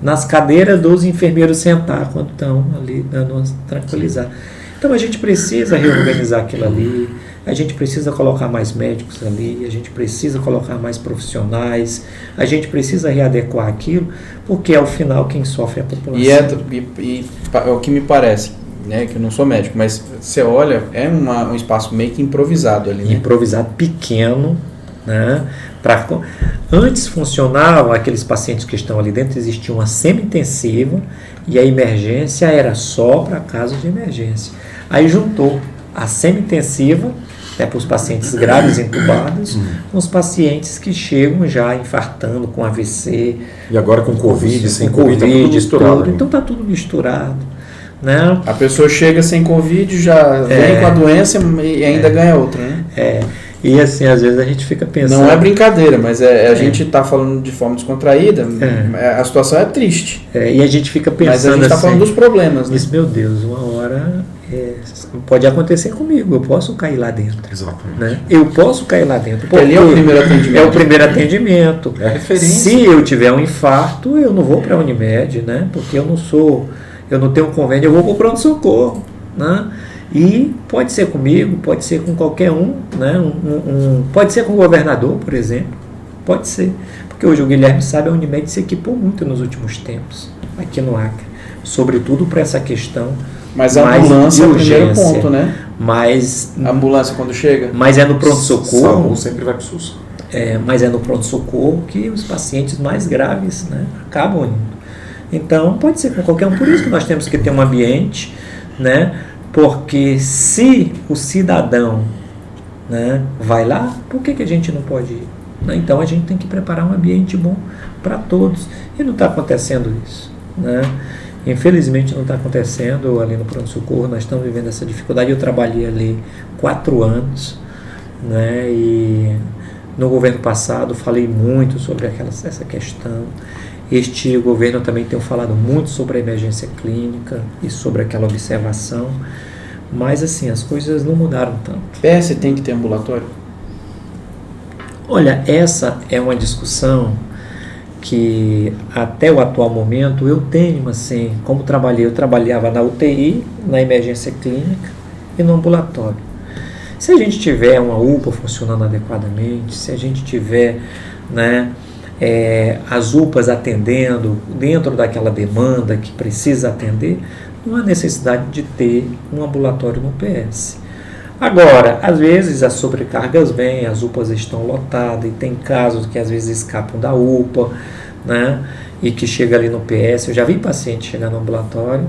nas cadeiras dos enfermeiros sentar quando estão ali dando tranquilizar. Então a gente precisa reorganizar aquilo ali, a gente precisa colocar mais médicos ali, a gente precisa colocar mais profissionais, a gente precisa readequar aquilo, porque ao final quem sofre é a população. E é o que me parece, né, que eu não sou médico, mas você olha, é um espaço meio que improvisado ali. Né? Improvisado, pequeno, né? Antes funcionavam aqueles pacientes que estão ali dentro, existia uma semi-intensiva e a emergência era só para casos de emergência. Aí juntou a semi-intensiva, né, para os pacientes graves entubados, com os pacientes que chegam já infartando com AVC. E agora com Covid, sem Covid, está tudo misturado. Então está tudo misturado. Né? A pessoa chega sem Covid, já vem com a doença e ainda ganha outra, né? E assim, às vezes a gente fica pensando... Não é brincadeira, mas a gente está falando de forma descontraída, a situação é triste. E a gente fica pensando mas a gente está falando dos problemas. Né? Isso, meu Deus, uma hora pode acontecer comigo, eu posso cair lá dentro. Exatamente. Né? Eu posso cair lá dentro. Porque ali é o primeiro atendimento. É o primeiro atendimento. É a referência. Se eu tiver um infarto, eu não vou para a Unimed, né? Porque eu não tenho um convênio, eu vou para o pronto-socorro. Né? E pode ser comigo, pode ser com qualquer um, né? Pode ser com o governador, por exemplo. Pode ser. Porque hoje o Guilherme sabe, a Unimed se equipou muito nos últimos tempos, aqui no Acre. Sobretudo para essa questão. Mas a ambulância é o primeiro ponto, né? Mas a ambulância quando chega? Mas é no pronto-socorro. Sempre vai para o SUS. mas é no pronto-socorro que os pacientes mais graves, né, acabam indo. Então, pode ser com qualquer um. Por isso que nós temos que ter um ambiente, né, porque se o cidadão, né, vai lá, por que a gente não pode ir? Então, a gente tem que preparar um ambiente bom para todos. E não está acontecendo isso, né? Infelizmente não está acontecendo ali no pronto-socorro. Nós estamos vivendo essa dificuldade. Eu trabalhei ali 4 anos, né, e no governo passado falei muito sobre essa questão. Este governo também tem falado muito sobre a emergência clínica e sobre aquela observação, mas assim, as coisas não mudaram tanto. PS tem que ter ambulatório? Olha, essa é uma discussão que até o atual momento eu tenho, assim, como eu trabalhava na UTI, na emergência clínica e no ambulatório. Se a gente tiver uma UPA funcionando adequadamente, se a gente tiver, né, as UPAs atendendo dentro daquela demanda que precisa atender, não há necessidade de ter um ambulatório no PS. Agora, às vezes as sobrecargas vêm, as UPAs estão lotadas e tem casos que às vezes escapam da UPA, né, e que chega ali no PS. Eu já vi paciente chegar no ambulatório,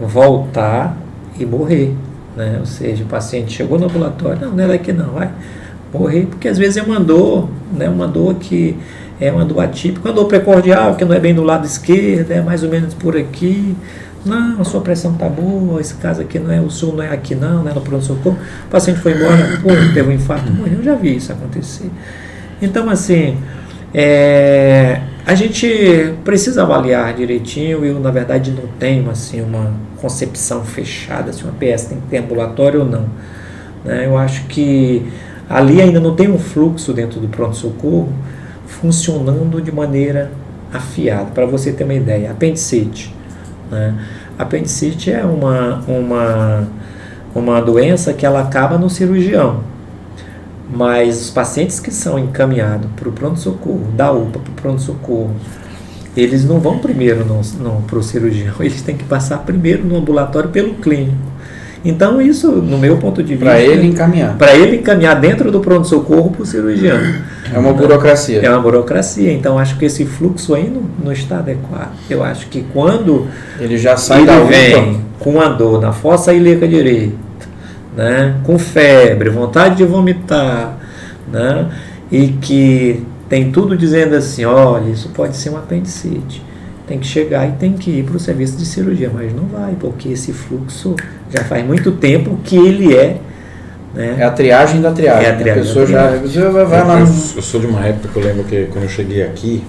voltar e morrer, né? Ou seja, o paciente chegou no ambulatório, não é daqui não, vai morrer, porque às vezes é uma dor, né, uma dor que é uma dor atípica, uma dor precordial, que não é bem do lado esquerdo, é mais ou menos por aqui. Não, a sua pressão está boa, esse caso aqui não é, o senhor não é aqui não, né, no pronto-socorro. O paciente foi embora, teve um infarto, morreu. Eu já vi isso acontecer. Então, assim, a gente precisa avaliar direitinho. Eu, na verdade, não tenho assim, uma concepção fechada se uma PS tem que ter ambulatório ou não, né? Eu acho que ali ainda não tem um fluxo dentro do pronto-socorro funcionando de maneira afiada. Para você ter uma ideia, apendicite, né? Apendicite é uma doença que ela acaba no cirurgião, mas os pacientes que são encaminhados para o pronto-socorro, da UPA para o pronto-socorro, eles não vão primeiro para o cirurgião, eles têm que passar primeiro no ambulatório pelo clínico. Então isso, no meu ponto de vista... Para ele encaminhar. Para ele encaminhar dentro do pronto-socorro para o cirurgião. É uma burocracia. É uma burocracia. Então acho que esse fluxo aí não está adequado. Eu acho que quando ele já sai da UPA, vem com a dor na fossa ilíaca direita, né, com febre, vontade de vomitar, né, e que tem tudo dizendo assim, olha, isso pode ser um apendicite, tem que chegar e tem que ir para o serviço de cirurgia, mas não vai, porque esse fluxo já faz muito tempo que ele né? É a triagem da triagem. É a triagem a pessoa da triagem. já vai lá. Eu sou de uma época que eu lembro que quando eu cheguei aqui,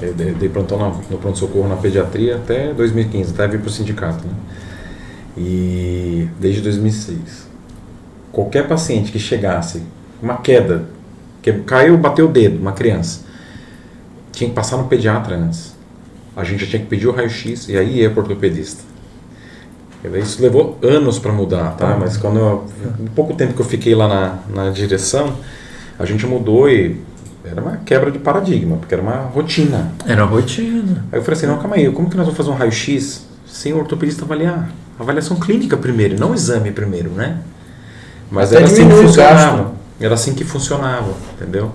eu dei plantão no pronto-socorro na pediatria até 2015, até vir para o sindicato, né? E desde 2006. Qualquer paciente que chegasse, uma queda, que caiu, bateu o dedo, uma criança, tinha que passar no pediatra antes. A gente já tinha que pedir o raio-x e aí ia para o ortopedista. Isso levou anos para mudar, tá? Mas um pouco tempo que eu fiquei lá na direção, a gente mudou e era uma quebra de paradigma, porque era uma rotina. Era uma rotina. Aí eu falei assim, não, calma aí, como que nós vamos fazer um raio-x sem o ortopedista avaliar? Avaliação clínica primeiro, não exame primeiro, né? Mas era assim que funcionava. Era assim que funcionava, entendeu?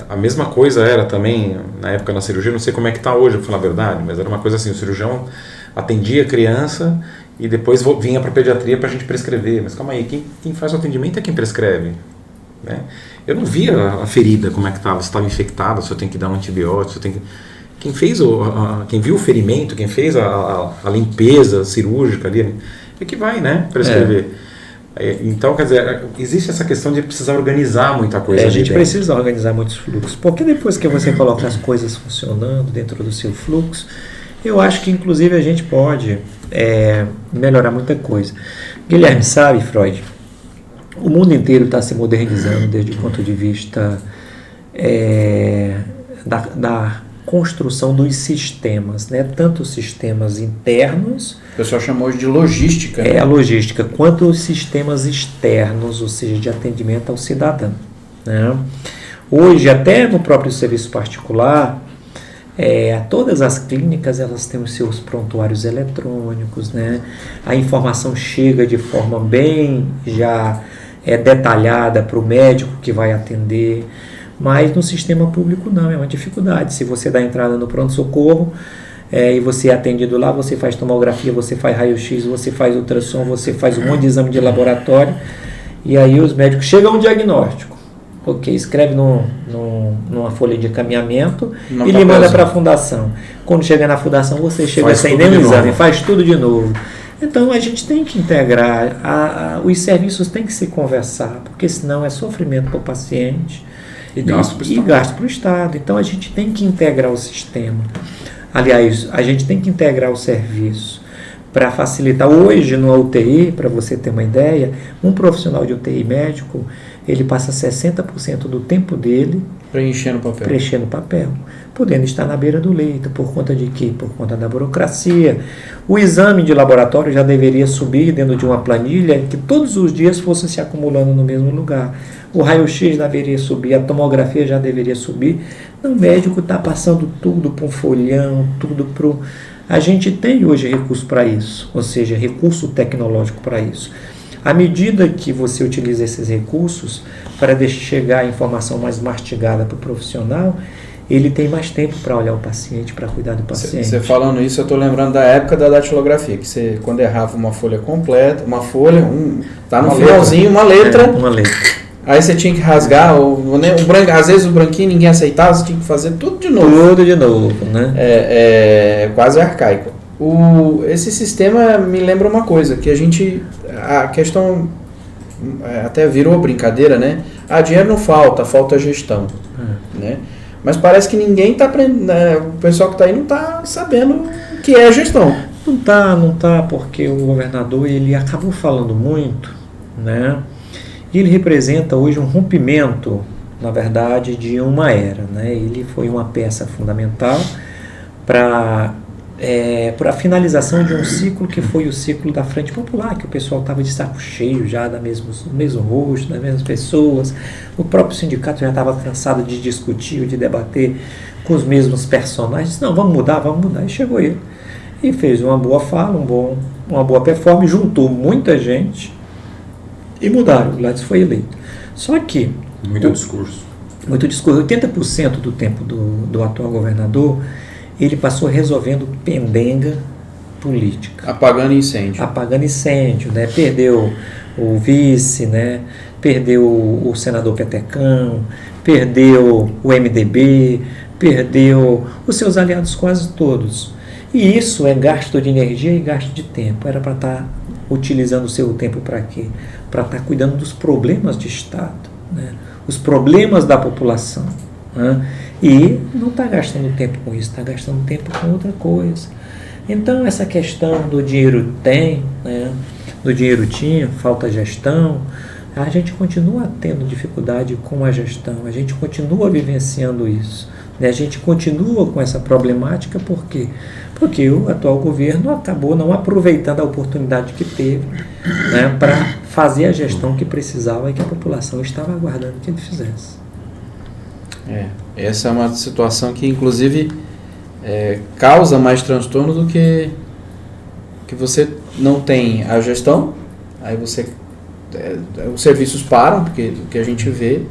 A mesma coisa era também, na época na cirurgia, não sei como é que está hoje, para falar a verdade, mas era uma coisa assim, o cirurgião atendia a criança e depois vinha para a pediatria para a gente prescrever. Mas calma aí, quem faz o atendimento é quem prescreve, né? Eu não via a ferida, como é que estava, se estava infectada, se eu tenho que dar um antibiótico, se eu tenho que... Quem viu o ferimento, quem fez a limpeza cirúrgica ali, é que vai, né, prescrever. Então, quer dizer, existe essa questão de precisar organizar muita coisa. A gente precisa organizar muitos fluxos, porque depois que você coloca as coisas funcionando dentro do seu fluxo, eu acho que inclusive a gente pode melhorar muita coisa. Guilherme, sabe, Freud, o mundo inteiro está se modernizando desde o ponto de vista da construção dos sistemas, né? Tanto os sistemas internos, o pessoal chamou de logística, né? A logística, quanto os sistemas externos, ou seja, de atendimento ao cidadão, né? Hoje, até no próprio serviço particular, todas as clínicas elas têm os seus prontuários eletrônicos, né? A informação chega de forma bem já detalhada para o médico que vai atender, mas no sistema público não, é uma dificuldade. Se você dá entrada no pronto-socorro e você é atendido lá, você faz tomografia, você faz raio-x, você faz ultrassom, você faz um monte de exame de laboratório, e aí os médicos chegam a um diagnóstico. Ok, escreve numa folha de encaminhamento e lhe manda para a fundação. Quando chega na fundação, você chega sem nenhum exame, faz tudo de novo. Então a gente tem que integrar, os serviços têm que se conversar, porque senão é sofrimento para o paciente e gasto para o Estado. Então a gente tem que integrar o sistema. Aliás, a gente tem que integrar o serviço para facilitar. Hoje no UTI, para você ter uma ideia, um profissional de UTI médico, ele passa 60% do tempo dele preenchendo papel, podendo estar na beira do leito. Por conta de quê? Por conta da burocracia. O exame de laboratório já deveria subir dentro de uma planilha que todos os dias fosse se acumulando no mesmo lugar. O raio-x deveria subir, a tomografia já deveria subir. O médico está passando tudo para um folhão, tudo para o... A gente tem hoje recurso para isso, ou seja, recurso tecnológico para isso. À medida que você utiliza esses recursos para chegar a informação mais mastigada para o profissional, ele tem mais tempo para olhar o paciente, para cuidar do paciente. Você falando isso, eu estou lembrando da época da datilografia, que você, quando errava uma folha completa, uma folha, tá no finalzinho, uma letra. Aí você tinha que rasgar, às vezes o branquinho ninguém aceitava, você tinha que fazer tudo de novo. Né? É quase arcaico. Esse sistema me lembra uma coisa, que a questão até virou brincadeira, né? Dinheiro não falta gestão. Né? Mas parece que ninguém está aprendendo, o pessoal que está aí não está sabendo o que é gestão. Não tá, porque o governador ele acabou falando muito, né? E ele representa hoje um rompimento, na verdade, de uma era, né? Ele foi uma peça fundamental para a finalização de um ciclo que foi o ciclo da Frente Popular, que o pessoal estava de saco cheio já do mesmo rosto, das mesmas pessoas. O próprio sindicato já estava cansado de discutir, de debater com os mesmos personagens. Não, vamos mudar. E chegou ele. E fez uma boa fala, uma boa performance, juntou muita gente e mudaram. O Gladys foi eleito. Só que... Muito discurso. 80% do tempo do atual governador, ele passou resolvendo pendenga política. Apagando incêndio. Né? Perdeu o vice, né? Perdeu o senador Petecão, perdeu o MDB, perdeu os seus aliados quase todos. E isso é gasto de energia e gasto de tempo. Era para estar utilizando o seu tempo para quê? Para estar cuidando dos problemas de Estado, né? Os problemas da população. Né? E não está gastando tempo com isso, está gastando tempo com outra coisa. Então, essa questão do dinheiro né? Do dinheiro tinha, falta gestão, a gente continua tendo dificuldade com a gestão, a gente continua vivenciando isso. Né? A gente continua com essa problemática, por quê? Porque o atual governo acabou não aproveitando a oportunidade que teve, né? Para fazer a gestão que precisava e que a população estava aguardando que ele fizesse. Essa é uma situação que, inclusive, causa mais transtorno do que você não tem a gestão, aí os serviços param, porque o que a gente vê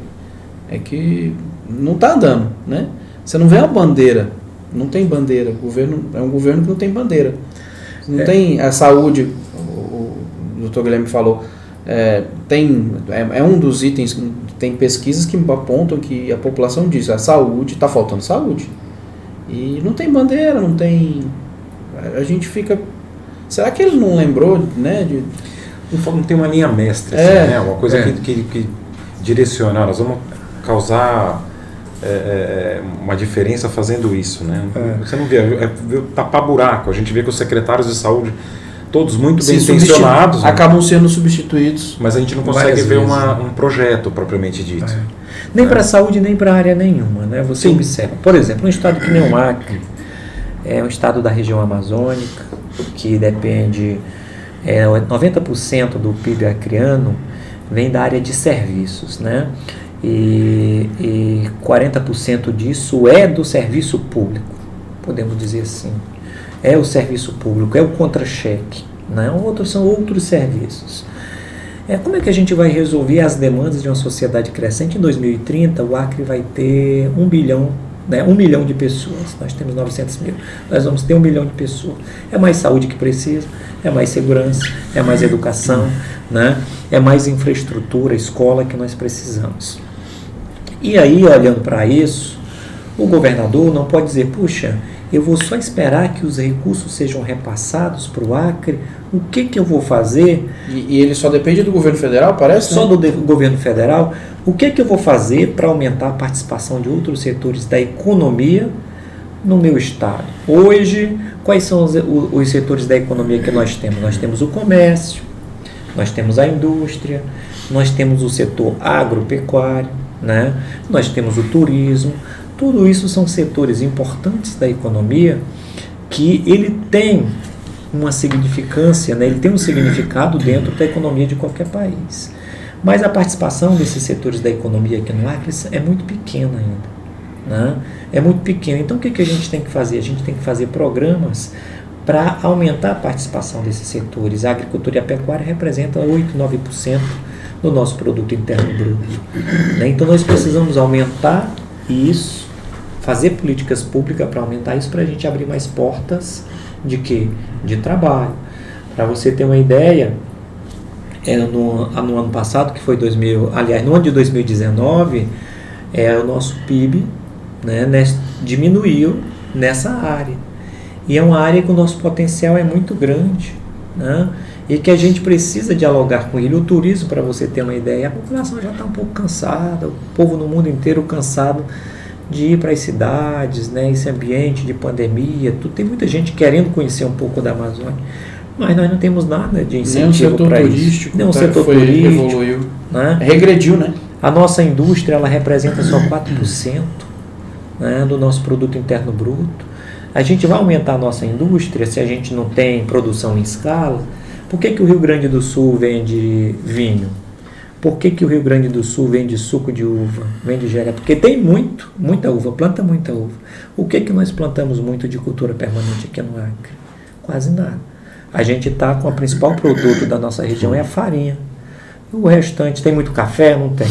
é que não está andando, né? Você não vê a bandeira, não tem bandeira, o governo é um governo que não tem bandeira, não tem a saúde, o doutor Guilherme falou, um dos itens. Tem pesquisas que apontam que a população diz a saúde, está faltando saúde. E não tem bandeira, não tem... A gente fica... Será que ele não lembrou, né? Não tem uma linha mestra, assim, né? Uma coisa que direcionar. Nós vamos causar uma diferença fazendo isso, né? Você não vê, tapar buraco. A gente vê que os secretários de saúde... todos muito bem intencionados, acabam sendo substituídos, mas a gente não consegue ver um projeto propriamente dito. Nem para a saúde, nem para área nenhuma, né? Você observa, por exemplo, um estado que nem o Acre, é um estado da região amazônica, que depende, 90% do PIB acreano vem da área de serviços, né? E 40% disso é do serviço público, podemos dizer assim. É o serviço público, é o contra-cheque, né? São outros serviços. Como é que a gente vai resolver as demandas de uma sociedade crescente? Em 2030, o Acre vai ter 1 bilhão, né, 1 milhão de pessoas. Nós temos 900 mil. Nós vamos ter 1 milhão de pessoas. É mais saúde que precisa, é mais segurança, é mais educação, né, é mais infraestrutura, escola que nós precisamos. E aí, olhando para isso, o governador não pode dizer, puxa, eu vou só esperar que os recursos sejam repassados para o Acre, o que eu vou fazer? E ele só depende do governo federal, parece? Só do governo federal. O que eu vou fazer para aumentar a participação de outros setores da economia no meu estado? Hoje, quais são os setores da economia que nós temos? Nós temos o comércio, nós temos a indústria, nós temos o setor agropecuário, né? Nós temos o turismo. Tudo isso são setores importantes da economia que ele tem uma significância, né? Ele tem um significado dentro da economia de qualquer país. Mas a participação desses setores da economia aqui no Acre é muito pequena ainda, né? É muito pequena. Então o que a gente tem que fazer? A gente tem que fazer programas para aumentar a participação desses setores. A agricultura e a pecuária representam 8, 9% do nosso produto interno bruto, né? Então nós precisamos aumentar isso, fazer políticas públicas para aumentar isso, para a gente abrir mais portas de quê? De trabalho. Para você ter uma ideia, no ano passado, que foi no ano de 2019, o nosso PIB, né, diminuiu nessa área. E é uma área que o nosso potencial é muito grande, né, e que a gente precisa dialogar com ele. O turismo, para você ter uma ideia, a população já está um pouco cansada, o povo no mundo inteiro cansado de ir para as cidades, né, esse ambiente de pandemia, tem muita gente querendo conhecer um pouco da Amazônia, mas nós não temos nada de incentivo para isso. Nem um setor turístico, evoluiu, né? Regrediu, né? A nossa indústria, ela representa só 4%, né, do nosso produto interno bruto. A gente vai aumentar a nossa indústria se a gente não tem produção em escala. Por que o Rio Grande do Sul vende vinho? Por que o Rio Grande do Sul vende suco de uva, vende geleia? Porque tem muita uva, planta muita uva. O que nós plantamos muito de cultura permanente aqui no Acre? Quase nada. A gente está com o principal produto da nossa região é a farinha. O restante, tem muito café? Não tem.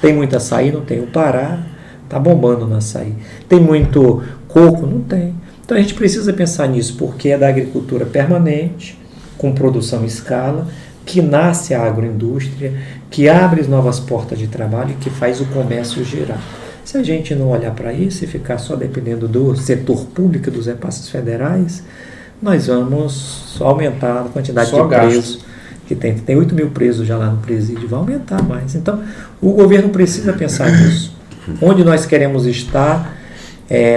Tem muito açaí? Não tem. O Pará está bombando no açaí. Tem muito coco? Não tem. Então a gente precisa pensar nisso, porque é da agricultura permanente, com produção em escala, que nasce a agroindústria, que abre novas portas de trabalho e que faz o comércio girar. Se a gente não olhar para isso e ficar só dependendo do setor público e dos repasses federais, nós vamos só aumentar a quantidade de presos que tem. Tem 8 mil presos já lá no presídio, vai aumentar mais. Então, o governo precisa pensar nisso. Onde nós queremos estar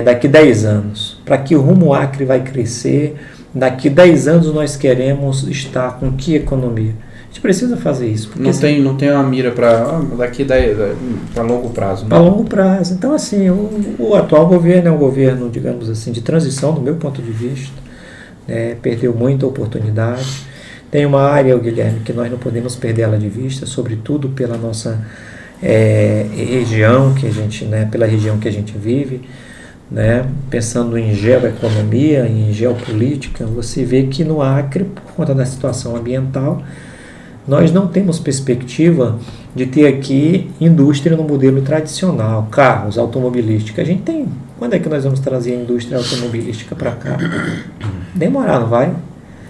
daqui 10 anos? Para que o rumo Acre vai crescer? Daqui 10 anos nós queremos estar com que economia? A gente precisa fazer isso. Não tem uma mira para longo prazo. Né? Para longo prazo. Então, assim, o atual governo é um governo, digamos assim, de transição, do meu ponto de vista. Perdeu muita oportunidade. Tem uma área, Guilherme, que nós não podemos perder ela de vista, sobretudo pela nossa região, que a gente, pela região que a gente vive. Pensando em geoeconomia, em geopolítica, você vê que no Acre, por conta da situação ambiental, nós não temos perspectiva de ter aqui indústria no modelo tradicional, carros, automobilística. A gente tem. Quando é que nós vamos trazer a indústria automobilística para cá? Demorar, não vai?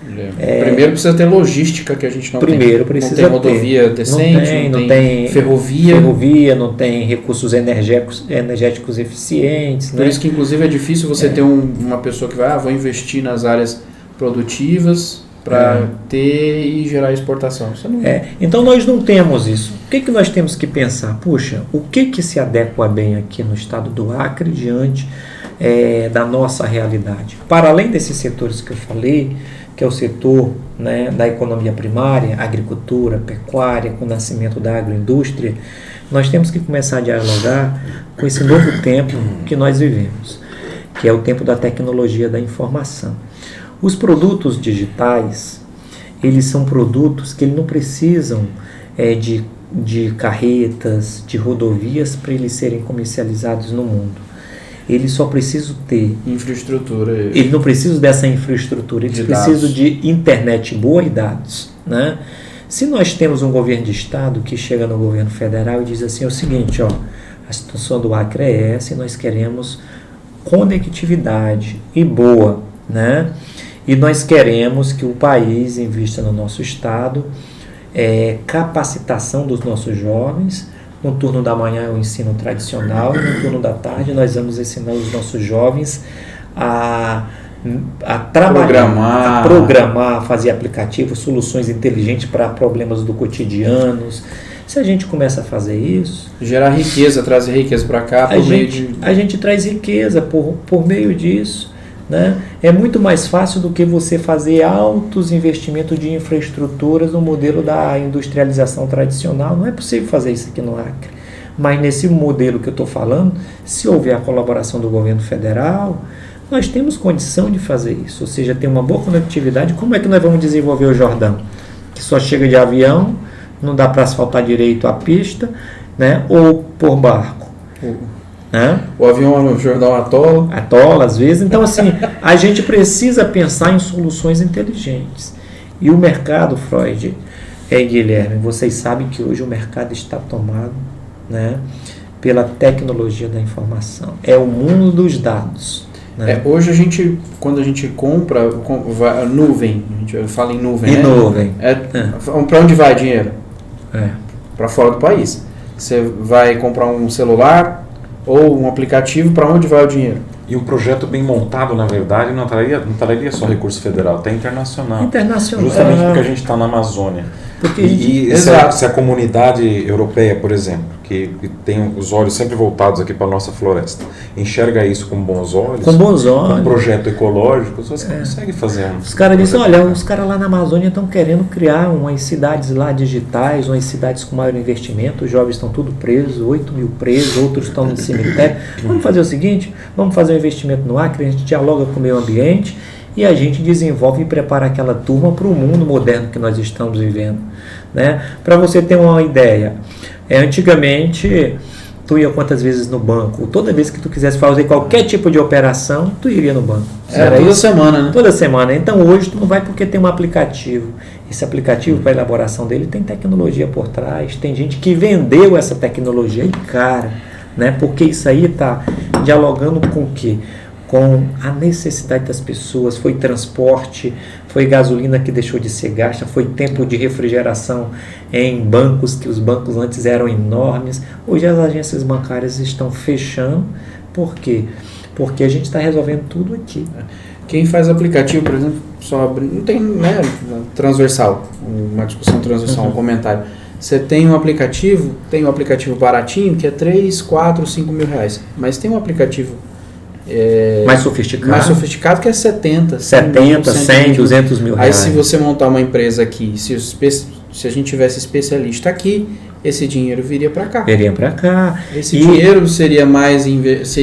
Primeiro precisa ter logística, que a gente não tem. Precisa não tem rodovia decente, não tem ferrovia, não tem recursos energéticos eficientes. Por isso que, inclusive, é difícil você ter uma pessoa que vai, vou investir nas áreas produtivas para ter e gerar exportação. Isso não Então, nós não temos isso. O que nós temos que pensar? Puxa, o que se adequa bem aqui no estado do Acre diante da nossa realidade? Para além desses setores que eu falei, que é o setor da economia primária, agricultura, pecuária, com o nascimento da agroindústria, nós temos que começar a dialogar com esse novo tempo que nós vivemos, que é o tempo da tecnologia da informação. Os produtos digitais, eles são produtos que eles não precisam de carretas, de rodovias para eles serem comercializados no mundo. Eles só precisam ter infraestrutura. Eles não precisam dessa infraestrutura, eles precisam de internet boa e dados. Se nós temos um governo de estado que chega no governo federal e diz assim, é o seguinte, ó, a situação do Acre é essa e nós queremos conectividade e boa, né? E nós queremos que o país invista no nosso estado, capacitação dos nossos jovens. No turno da manhã é o ensino tradicional e no turno da tarde nós vamos ensinar os nossos jovens a trabalhar, a programar, a fazer aplicativos, soluções inteligentes para problemas do cotidiano. Se a gente começa a fazer isso... Gerar riqueza, trazer riqueza para cá por meio de... A gente traz riqueza por meio disso. Né? É muito mais fácil do que você fazer altos investimentos de infraestruturas no modelo da industrialização tradicional. Não é possível fazer isso aqui no Acre. Mas nesse modelo que eu estou falando, se houver a colaboração do governo federal, nós temos condição de fazer isso. Ou seja, ter uma boa conectividade. Como é que nós vamos desenvolver o Jordão? Que só chega de avião, não dá para asfaltar direito a pista, né? Ou por barco. O avião no Jordão atola às vezes. Então, assim, a gente precisa pensar em soluções inteligentes. E o mercado, Freud e Guilherme, vocês sabem que hoje o mercado está tomado, né, pela tecnologia da informação. É o mundo dos dados. Né? Hoje quando a gente compra nuvem, a gente fala em nuvem. Nuvem. Para onde vai dinheiro? Para fora do país. Você vai comprar um celular ou um aplicativo, para onde vai o dinheiro? E um projeto bem montado, na verdade, não traria só recurso federal, até internacional. Justamente porque a gente está na Amazônia. Se a comunidade europeia, por exemplo, que tem os olhos sempre voltados aqui para a nossa floresta, enxerga isso com bons olhos, um projeto ecológico, você consegue fazer. Os caras dizem, olha, os caras lá na Amazônia estão querendo criar umas cidades lá digitais, umas cidades com maior investimento, os jovens estão tudo presos, 8 mil presos, outros estão no cemitério. Vamos fazer o seguinte, vamos fazer um investimento no Acre, a gente dialoga com o meio ambiente e a gente desenvolve e prepara aquela turma para o mundo moderno que nós estamos vivendo. Né? Para você ter uma ideia, antigamente tu ia quantas vezes no banco? Toda vez que tu quisesse fazer qualquer tipo de operação, tu iria no banco. Era toda semana, né? Toda semana. Então hoje tu não vai porque tem um aplicativo. Esse aplicativo, para a elaboração dele, tem tecnologia por trás. Tem gente que vendeu essa tecnologia e cara, né? Porque isso aí está dialogando com o quê? Com a necessidade das pessoas, foi transporte, foi gasolina que deixou de ser gasta, foi tempo de refrigeração em bancos, que os bancos antes eram enormes. Hoje as agências bancárias estão fechando. Por quê? Porque a gente está resolvendo tudo aqui. Quem faz aplicativo, por exemplo, não tem, né, transversal, uma discussão transversal, um comentário. Você tem um aplicativo baratinho, que é 3, 4, 5 mil reais, mas tem um aplicativo mais sofisticado que é 70, 100, 200 mil reais. Aí se você montar uma empresa aqui, se a gente tivesse especialista aqui, esse dinheiro viria para cá. Esse dinheiro seria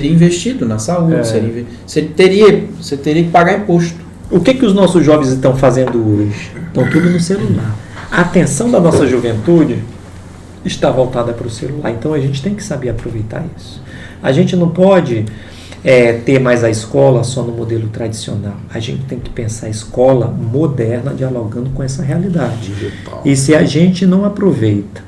investido na saúde, você teria que pagar imposto. O que os nossos jovens estão fazendo hoje? Estão tudo no celular. A atenção da nossa juventude está voltada para o celular. Então a gente tem que saber aproveitar isso. A gente não pode ter mais a escola só no modelo tradicional. A gente tem que pensar a escola moderna dialogando com essa realidade. Digital. E se a gente não aproveita,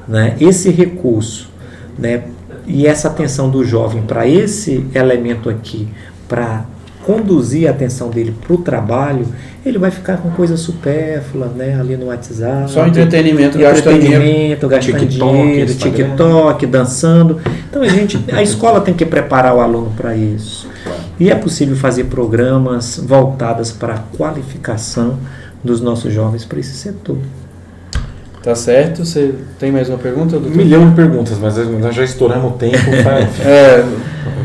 né, esse recurso, né, e essa atenção do jovem para esse elemento aqui, para conduzir a atenção dele para o trabalho, ele vai ficar com coisa supérflua, né, ali no WhatsApp. Só entretenimento, gastando dinheiro, TikTok, dançando. Então a escola tem que preparar o aluno para isso. E é possível fazer programas voltados para a qualificação dos nossos jovens para esse setor. Tá certo. Você tem mais uma pergunta, doutor? 1 milhão de perguntas, mas nós já estouramos o tempo.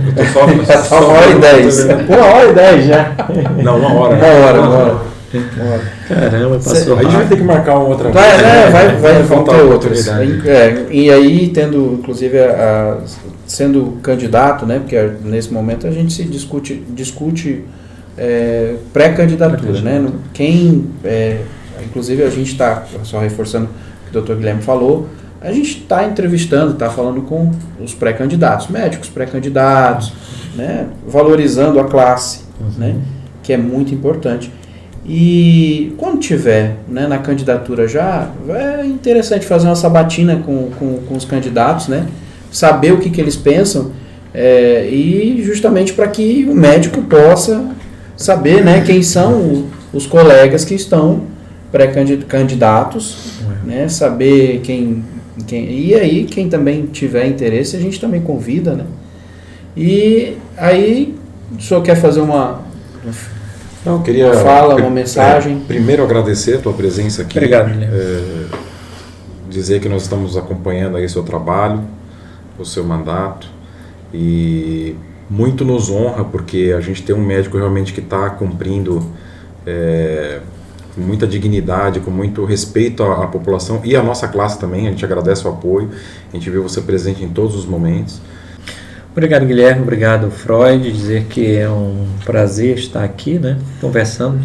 Eu tô só 1h10. Pô, 1h10 já. Não, 1 hora. 1 hora. Caramba, passou. A gente vai ter que marcar uma outra vez. Vai faltar outras. E aí, tendo, inclusive, sendo candidato, né? Porque nesse momento a gente se discute pré-candidatura, né? Inclusive a gente está, só reforçando o que o Dr. Guilherme falou, a gente está entrevistando, está falando com os pré-candidatos, médicos pré-candidatos, né, valorizando a classe, né, que é muito importante. E quando tiver, né, na candidatura já, é interessante fazer uma sabatina com os candidatos, né, saber o que eles pensam, e justamente para que o médico possa saber, né, quem são os colegas que estão pré-candidatos, né, saber quem. E aí, quem também tiver interesse, a gente também convida, né? E aí, o senhor quer fazer uma fala, uma mensagem? Primeiro, agradecer a tua presença aqui. Obrigado, Guilherme. Dizer que nós estamos acompanhando aí o seu trabalho, o seu mandato, e muito nos honra, porque a gente tem um médico realmente que está cumprindo com muita dignidade, com muito respeito à população e à nossa classe também. A gente agradece o apoio, a gente vê você presente em todos os momentos. Obrigado, Guilherme, obrigado, Freud, dizer que é um prazer estar aqui, né, conversando.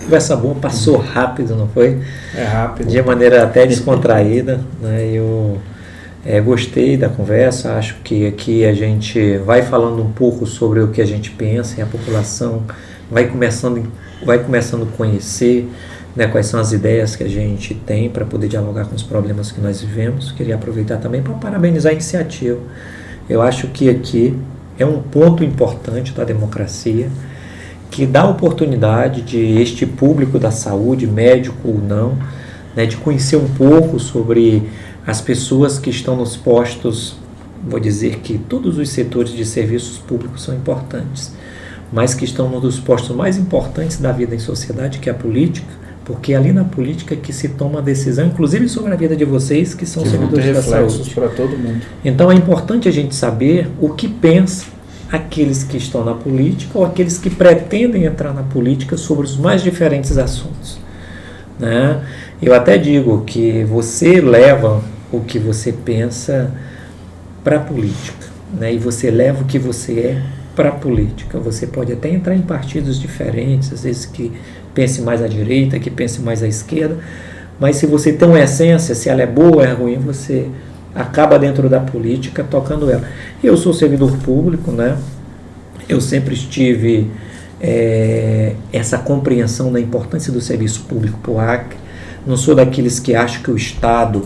Conversa boa, passou rápido, não foi? É rápido. De maneira até descontraída, né, eu gostei da conversa, acho que aqui a gente vai falando um pouco sobre o que a gente pensa, e a população vai começando a conhecer, né, quais são as ideias que a gente tem para poder dialogar com os problemas que nós vivemos. Queria aproveitar também para parabenizar a iniciativa. Eu acho que aqui é um ponto importante da democracia, que dá oportunidade de este público da saúde, médico ou não, né, de conhecer um pouco sobre as pessoas que estão nos postos. Vou dizer que todos os setores de serviços públicos são importantes, mas que estão num dos postos mais importantes da vida em sociedade, que é a política, porque é ali na política que se toma a decisão, inclusive sobre a vida de vocês, que são servidores da saúde. Para todo mundo. Então é importante a gente saber o que pensam aqueles que estão na política ou aqueles que pretendem entrar na política sobre os mais diferentes assuntos, né? Eu até digo que você leva o que você pensa para a política, né? E você leva o que você é para a política. Você pode até entrar em partidos diferentes, às vezes que pense mais à direita, que pense mais à esquerda, mas se você tem uma essência, se ela é boa ou é ruim, você acaba dentro da política tocando ela. Eu sou servidor público, né? Eu sempre tive essa compreensão da importância do serviço público para o Acre. Não sou daqueles que acham que o Estado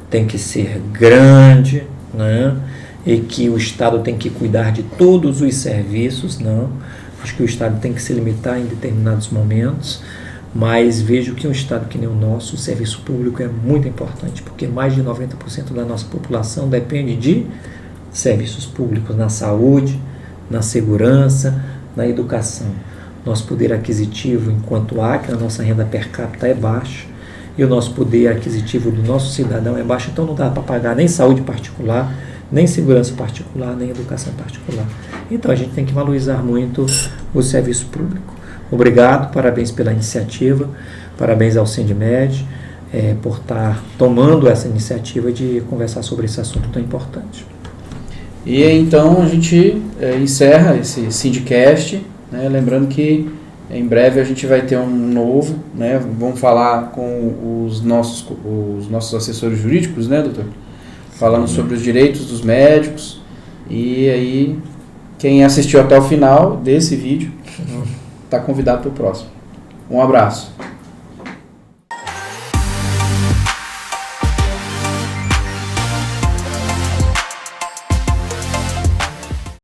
tem que ser grande, né? E que o Estado tem que cuidar de todos os serviços, não. Acho que o Estado tem que se limitar em determinados momentos, mas vejo que um Estado que nem o nosso, o serviço público é muito importante, porque mais de 90% da nossa população depende de serviços públicos, na saúde, na segurança, na educação. Nosso poder aquisitivo enquanto Acre, a nossa renda per capita é baixa, e o nosso poder aquisitivo do nosso cidadão é baixo, então não dá para pagar nem saúde particular, nem segurança particular, nem educação particular. Então a gente tem que valorizar muito o serviço público. Obrigado, parabéns pela iniciativa, parabéns ao Sindmed por estar tomando essa iniciativa de conversar sobre esse assunto tão importante. E então a gente encerra esse Sindcast, né, lembrando que em breve a gente vai ter um novo, né, vamos falar com os nossos assessores jurídicos, né, doutor? Falando sobre os direitos dos médicos. E aí, quem assistiu até o final desse vídeo está convidado para o próximo. Um abraço.